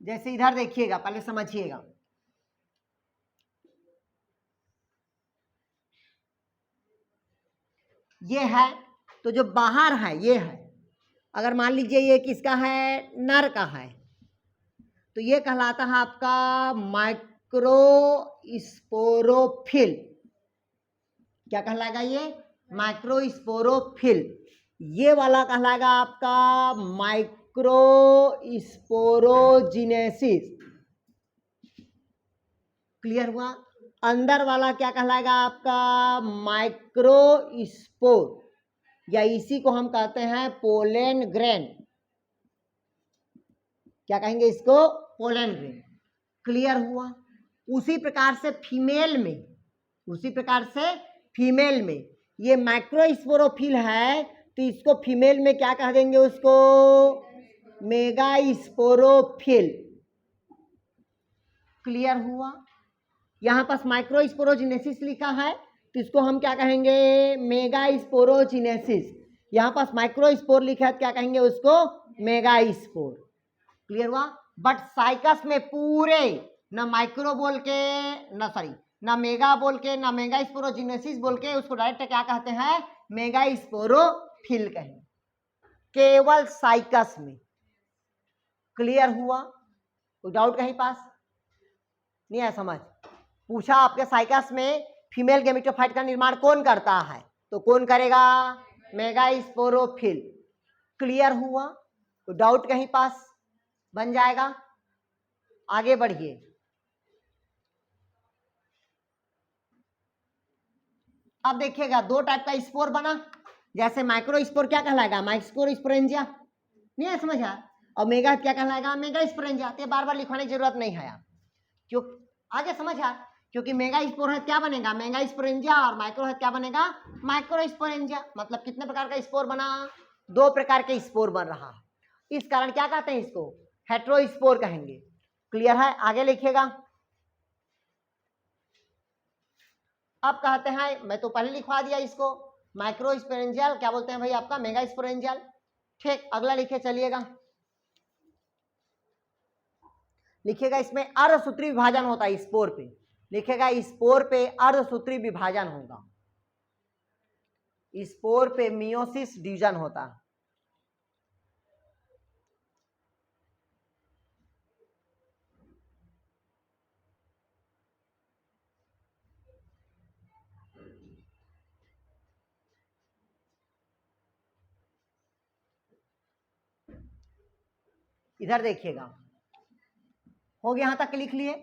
जैसे इधर देखिएगा, पहले समझिएगा। ये है, तो जो बाहर है ये है। अगर मान लीजिए ये किसका है? नर का है, तो ये कहलाता है आपका माइक्रोस्पोरोफिल। क्या कहलाएगा ये? माइक्रोस्पोरोफिल। ये वाला कहलाएगा आपका माइक्रोस्पोरोजिनेसिस। क्लियर हुआ? अंदर वाला क्या कहलाएगा आपका? माइक्रोस्पोर, या इसी को हम कहते हैं पोलन ग्रेन। क्या कहेंगे इसको? Pollen grain. क्लियर हुआ? उसी प्रकार से फीमेल में, उसी प्रकार से फीमेल में ये माइक्रोस्पोरोफिल है, तो इसको फीमेल में क्या कह देंगे? उसको मेगास्पोरोफिल। क्लियर हुआ? यहां पास माइक्रोस्पोरोजिनेसिस लिखा है, तो इसको हम क्या कहेंगे? मेगास्पोरोजिनेसिस। यहां पास माइक्रोस्पोर लिखा है, तो क्या कहेंगे उसको? मेगास्पोर। क्लियर हुआ? बट साइकस में पूरे ना माइक्रो बोल के, ना सॉरी, ना मेगा बोल के, ना मेगास्पोरोजिनेसिस बोल के, उसको डायरेक्ट क्या कहते हैं? मेगास्पोरोफिल कहेंगे, केवल साइकस में। क्लियर हुआ? कोई डाउट कहीं पास नहीं है? समझ? पूछा आपके साइकस में फीमेल गैमेटोफाइट का निर्माण कौन करता है, तो कौन करेगा? मेगास्पोरोफिल। क्लियर हुआ? तो डाउट कहीं पास बन जाएगा। आगे बढ़िए। अब देखिएगा, दो टाइप का स्पोर बना। जैसे माइक्रो स्पोर क्या कहलाएगा? माइक्रोस्पोरेंजिया। नहीं है समझ यार? और मेगा क्या कहलाएगा? मेगास्पोरेंजिया। तो बार बार लिखवाने की जरूरत नहीं है यार, क्यों? आगे समझ यार, क्योंकि मेगा स्पोर है क्या बनेगा? मेगास्पोरेंजिया, और माइक्रो है क्या बनेगा? माइक्रोस्पोरेंजिया। मतलब कितने प्रकार का स्पोर बना? दो प्रकार के स्पोर बन रहा है। इस कारण क्या कहते हैं इसको? हेट्रोस्पोर कहेंगे। क्लियर है? आगे लिखिएगा। अब कहते हैं, मैं तो पहले लिखवा दिया इसको, माइक्रोस्पोरेंजियल क्या बोलते हैं भाई आपका? मेगास्पोरेंजियल। ठीक, अगला लिखे चलिएगा। लिखिएगा इसमें अर्धसूत्री विभाजन होता है स्पोर पे। लिखेगा स्पोर पे अर्धसूत्री विभाजन होगा, स्पोर पे मियोसिस डिवीजन होता है। इधर देखिएगा, हो गया, यहां तक लिख लिए।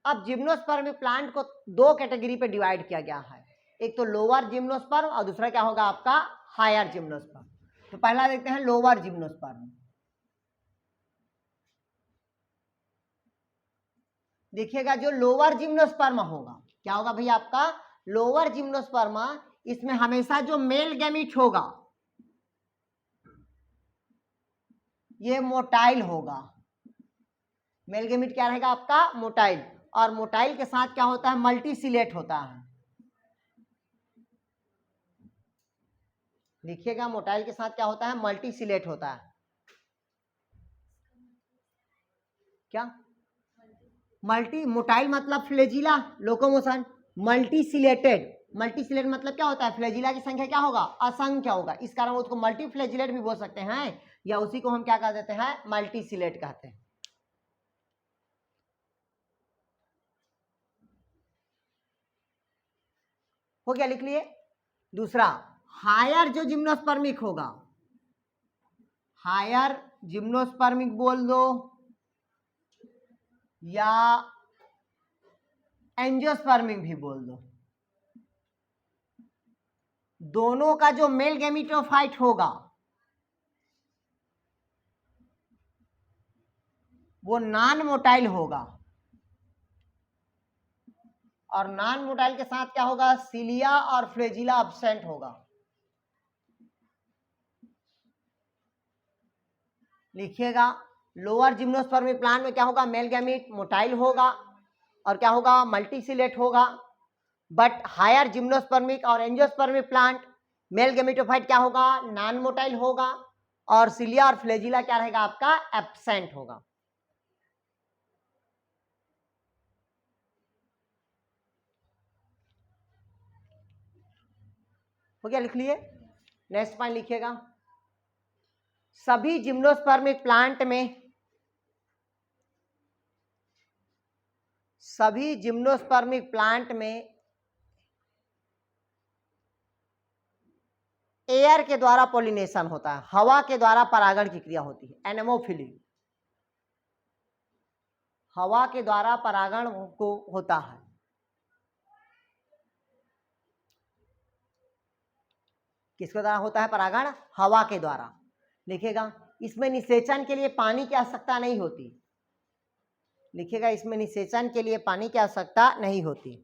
अब जिम्नोस्पर्म प्लांट को दो कैटेगरी पे डिवाइड किया गया है, एक तो लोअर जिम्नोस्पर्म और दूसरा क्या होगा आपका? Higher gymnosperm. तो पहला देखते हैं लोअर जिम्नोस्पर्म। देखिएगा, जो लोअर जिम्नोस्पर्म होगा, क्या होगा भैया आपका? लोअर जिम्नोस्पर्म, इसमें हमेशा जो मेल गैमीट होगा ये मोटाइल होगा। मेल गैमीट क्या रहेगा आपका? मोटाइल। और मोटाइल के साथ क्या होता है? मल्टीसिलेट होता है। लिखिएगा, मोटाइल के साथ क्या होता है? मल्टीसिलेट होता है। क्या? मल्टी, मोटाइल मतलब फ्लेजिला लोकोमोशन, मल्टीसिलेटेड मल्टीसिलेट मतलब क्या होता है, फ्लैजिला की संख्या क्या होगा, असंख्य होगा, इस कारण उसको मल्टीफ्लैजिलेट भी बोल सकते हैं, या उसी को हम क्या कह देते हैं, मल्टीसिलेट कहते हैं। हो गया, लिख लिए। दूसरा, हायर जो जिम्नोस्पर्मिक होगा, हायर जिम्नोस्पर्मिक बोल दो या एंजियोस्पर्मिक भी बोल दो, दोनों का जो मेल गैमेटोफाइट होगा वो नॉन मोटाइल होगा, और नॉन मोटाइल के साथ क्या होगा, सिलिया और फ्लैजिला एब्सेंट होगा। लिखिएगा, लोअर जिम्नोस्पर्मिक प्लांट में क्या होगा, मेल गैमीट मोटाइल होगा और क्या होगा, मल्टीसिलेट होगा। बट हायर जिम्नोस्पर्मिक और एंजियोस्पर्मिक प्लांट मेल गैमेटोफाइट क्या होगा, नॉन मोटाइल होगा, और सिलिया और फ्लैजिला क्या रहेगा आपका, एब्सेंट होगा। हो गया, लिख लिए। नेक्स्ट पॉइंट लिखिएगा, सभी जिम्नोस्पर्मिक प्लांट में, सभी जिम्नोस्पर्मिक प्लांट में एयर के द्वारा पॉलिनेशन होता है, हवा के द्वारा परागण की क्रिया होती है, एनेमोफिली, हवा के द्वारा परागण को होता है। किसके द्वारा होता है परागण, हवा के द्वारा। लिखिएगा, इसमें निषेचन के लिए पानी की आवश्यकता नहीं होती। लिखिएगा, इसमें निषेचन के लिए पानी की आवश्यकता नहीं होती।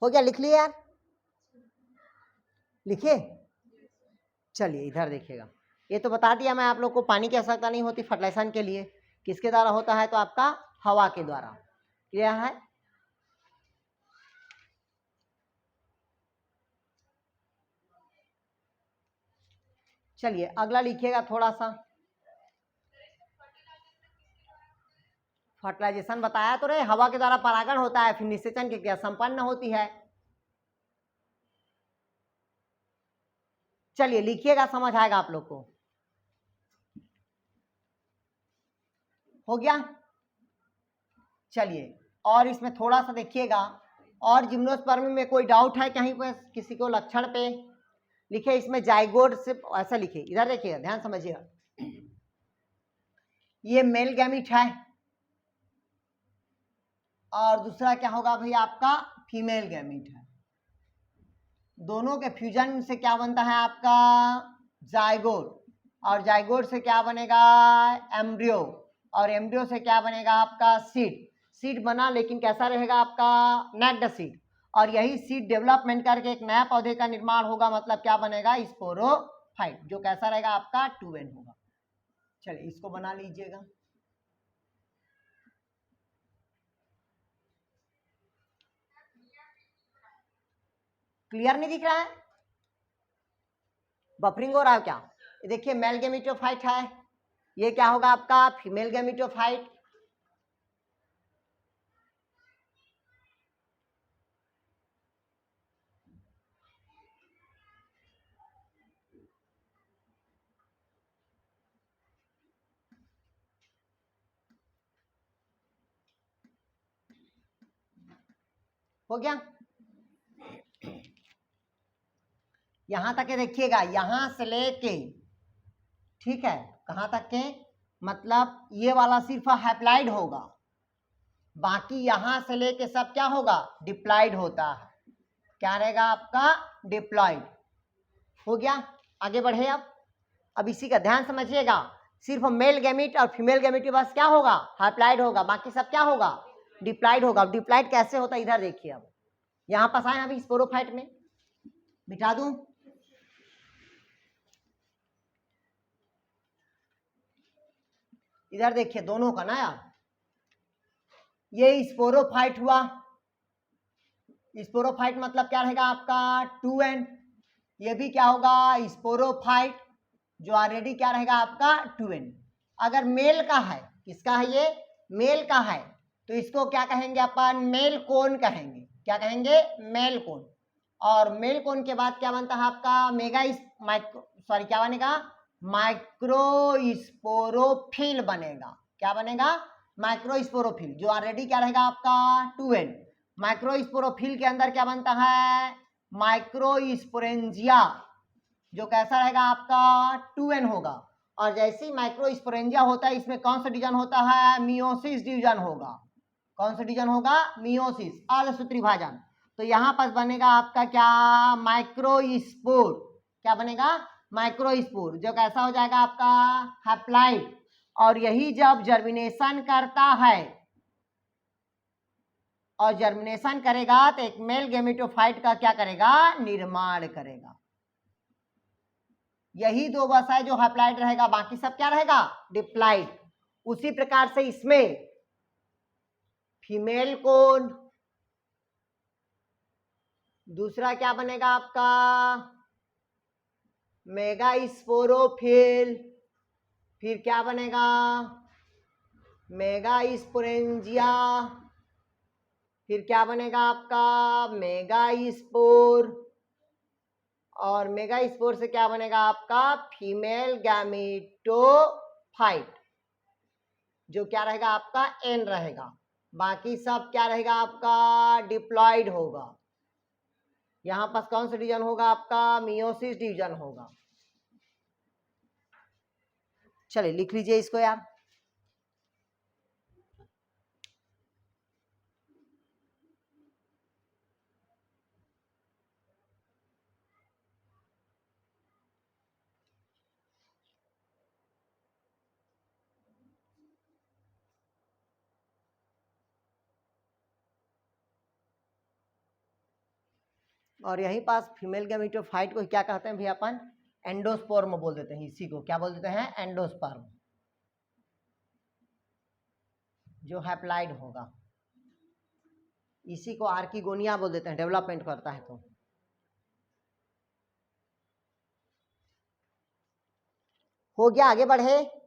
हो गया, लिख लिए यार, लिखिए। चलिए इधर देखिएगा, ये तो बता दिया मैं आप लोग को, पानी की आवश्यकता नहीं होती फर्टिलाइजेशन के लिए, किसके द्वारा होता है, तो आपका हवा के द्वारा। क्लियर है। चलिए अगला लिखिएगा थोड़ा सा, फर्टिलाइजेशन बताया तो रहे, हवा के द्वारा परागण होता है, फिर निषेचन की क्रिया संपन्न होती है। चलिए लिखिएगा, समझ आएगा आप लोग को। हो गया। चलिए और इसमें थोड़ा सा देखिएगा, और जिम्नोस्पर्मी में कोई डाउट है कहीं पर किसी को लक्षण पे, लिखिए इसमें जाइगोट से, ऐसा लिखिए, इधर देखिएगा, ध्यान समझिएगा, ये मेल गैमीट है और दूसरा क्या होगा भाई आपका, फीमेल गैमीट है। दोनों के फ्यूजन से क्या बनता है आपका, जाइगोट, और जाइगोट से क्या बनेगा, एम्ब्रियो, और एम्ब्रियो से क्या बनेगा आपका, सीड। सीड बना लेकिन कैसा रहेगा आपका, नेक्ड सीड, और यही सीड डेवलपमेंट करके एक नया पौधे का निर्माण होगा, मतलब क्या बनेगा, स्पोरोफाइट, जो कैसा रहेगा आपका 2n होगा। चलिए इसको बना लीजिएगा। क्लियर नहीं दिख रहा है, बफरिंग हो रहा है क्या, देखिए मेल गैमेटोफाइट है, ये क्या होगा आपका, फीमेल गैमेटोफाइट। हो गया, यहां तक के देखिएगा, यहां से लेके, ठीक है, कहां तक के, मतलब ये वाला सिर्फ हैप्लाइड होगा, बाकी यहां से लेके सब क्या होगा, डिप्लॉयड होता है। क्या रहेगा आपका, डिप्लॉयड। हो गया, आगे बढ़े। अब इसी का ध्यान समझिएगा, सिर्फ मेल गैमीट और फीमेल गैमीट के पास क्या होगा, हैप्लाइड होगा, बाकी सब क्या होगा, डिप्लॉयड होगा। डिप्लॉयड कैसे होता है, इधर देखिए, अब यहां पास आए अभी स्पोरोफाइट में, बिठा दूं, इधर देखिए दोनों का ना यार, ये स्पोरोफाइट हुआ, स्पोरोफाइट मतलब क्या रहेगा आपका 2n, ये भी क्या होगा स्पोरोफाइट, जो ऑलरेडी क्या रहेगा आपका 2n। अगर मेल का है, किसका है ये, मेल का है, तो इसको क्या कहेंगे अपन, मेल कोन कहेंगे, क्या कहेंगे, मेल कोन। और मेल कोन के बाद क्या बनता है आपका क्या बनेगा, माइक्रोस्पोरोफिल बनेगा, क्या बनेगा, माइक्रोस्पोरोफिल, जो ऑलरेडी क्या रहेगा आपका 2n। माइक्रोस्पोरोफिल के अंदर क्या बनता है, माइक्रोस्पोरेंजिया, जो कैसा रहेगा आपका 2n होगा। और जैसे ही माइक्रोस्पोरेंजिया होता है, इसमें कौन सा डिवीजन होता है, मियोसिस डिवीजन होगा, कौन सा डिवीजन होगा, मियोसिस, अर्धसूत्री विभाजन। तो यहाँ पर बनेगा आपका क्या, माइक्रोस्पोर, क्या बनेगा, माइक्रोस्पोर, जो कैसा हो जाएगा आपका हैप्लाइड। और यही जब जर्मिनेशन करता है, और जर्मिनेशन करेगा तो एक मेल गैमेटोफाइट का क्या करेगा, निर्माण करेगा। यही दो बस है जो हैप्लाइड रहेगा, बाकी सब क्या रहेगा, डिप्लाइड। उसी प्रकार से इसमें फीमेल कोन, दूसरा क्या बनेगा आपका मेगास्पोरोफिल, फिर क्या बनेगा मेगास्पोरेंजिया, फिर क्या बनेगा आपका मेगास्पोर, और मेगास्पोर से क्या बनेगा आपका फीमेल गैमेटोफाइट, जो क्या रहेगा आपका एन रहेगा। बाकी सब क्या रहेगा आपका डिप्लॉयड होगा। यहां पर कौन सा डिवीजन होगा आपका, मियोसिस डिवीजन होगा। चलिए लिख लीजिए इसको यार। और यहीं पास फीमेल गैमेटोफाइट को क्या कहते हैं भैया अपन, एंडोस्पर्म बोल देते हैं, इसी को क्या बोल देते हैं, एंडोस्पर्म, जो हैप्लाइड होगा। इसी को आर्किगोनिया बोल देते हैं, डेवलपमेंट करता है। तो हो गया, आगे बढ़े।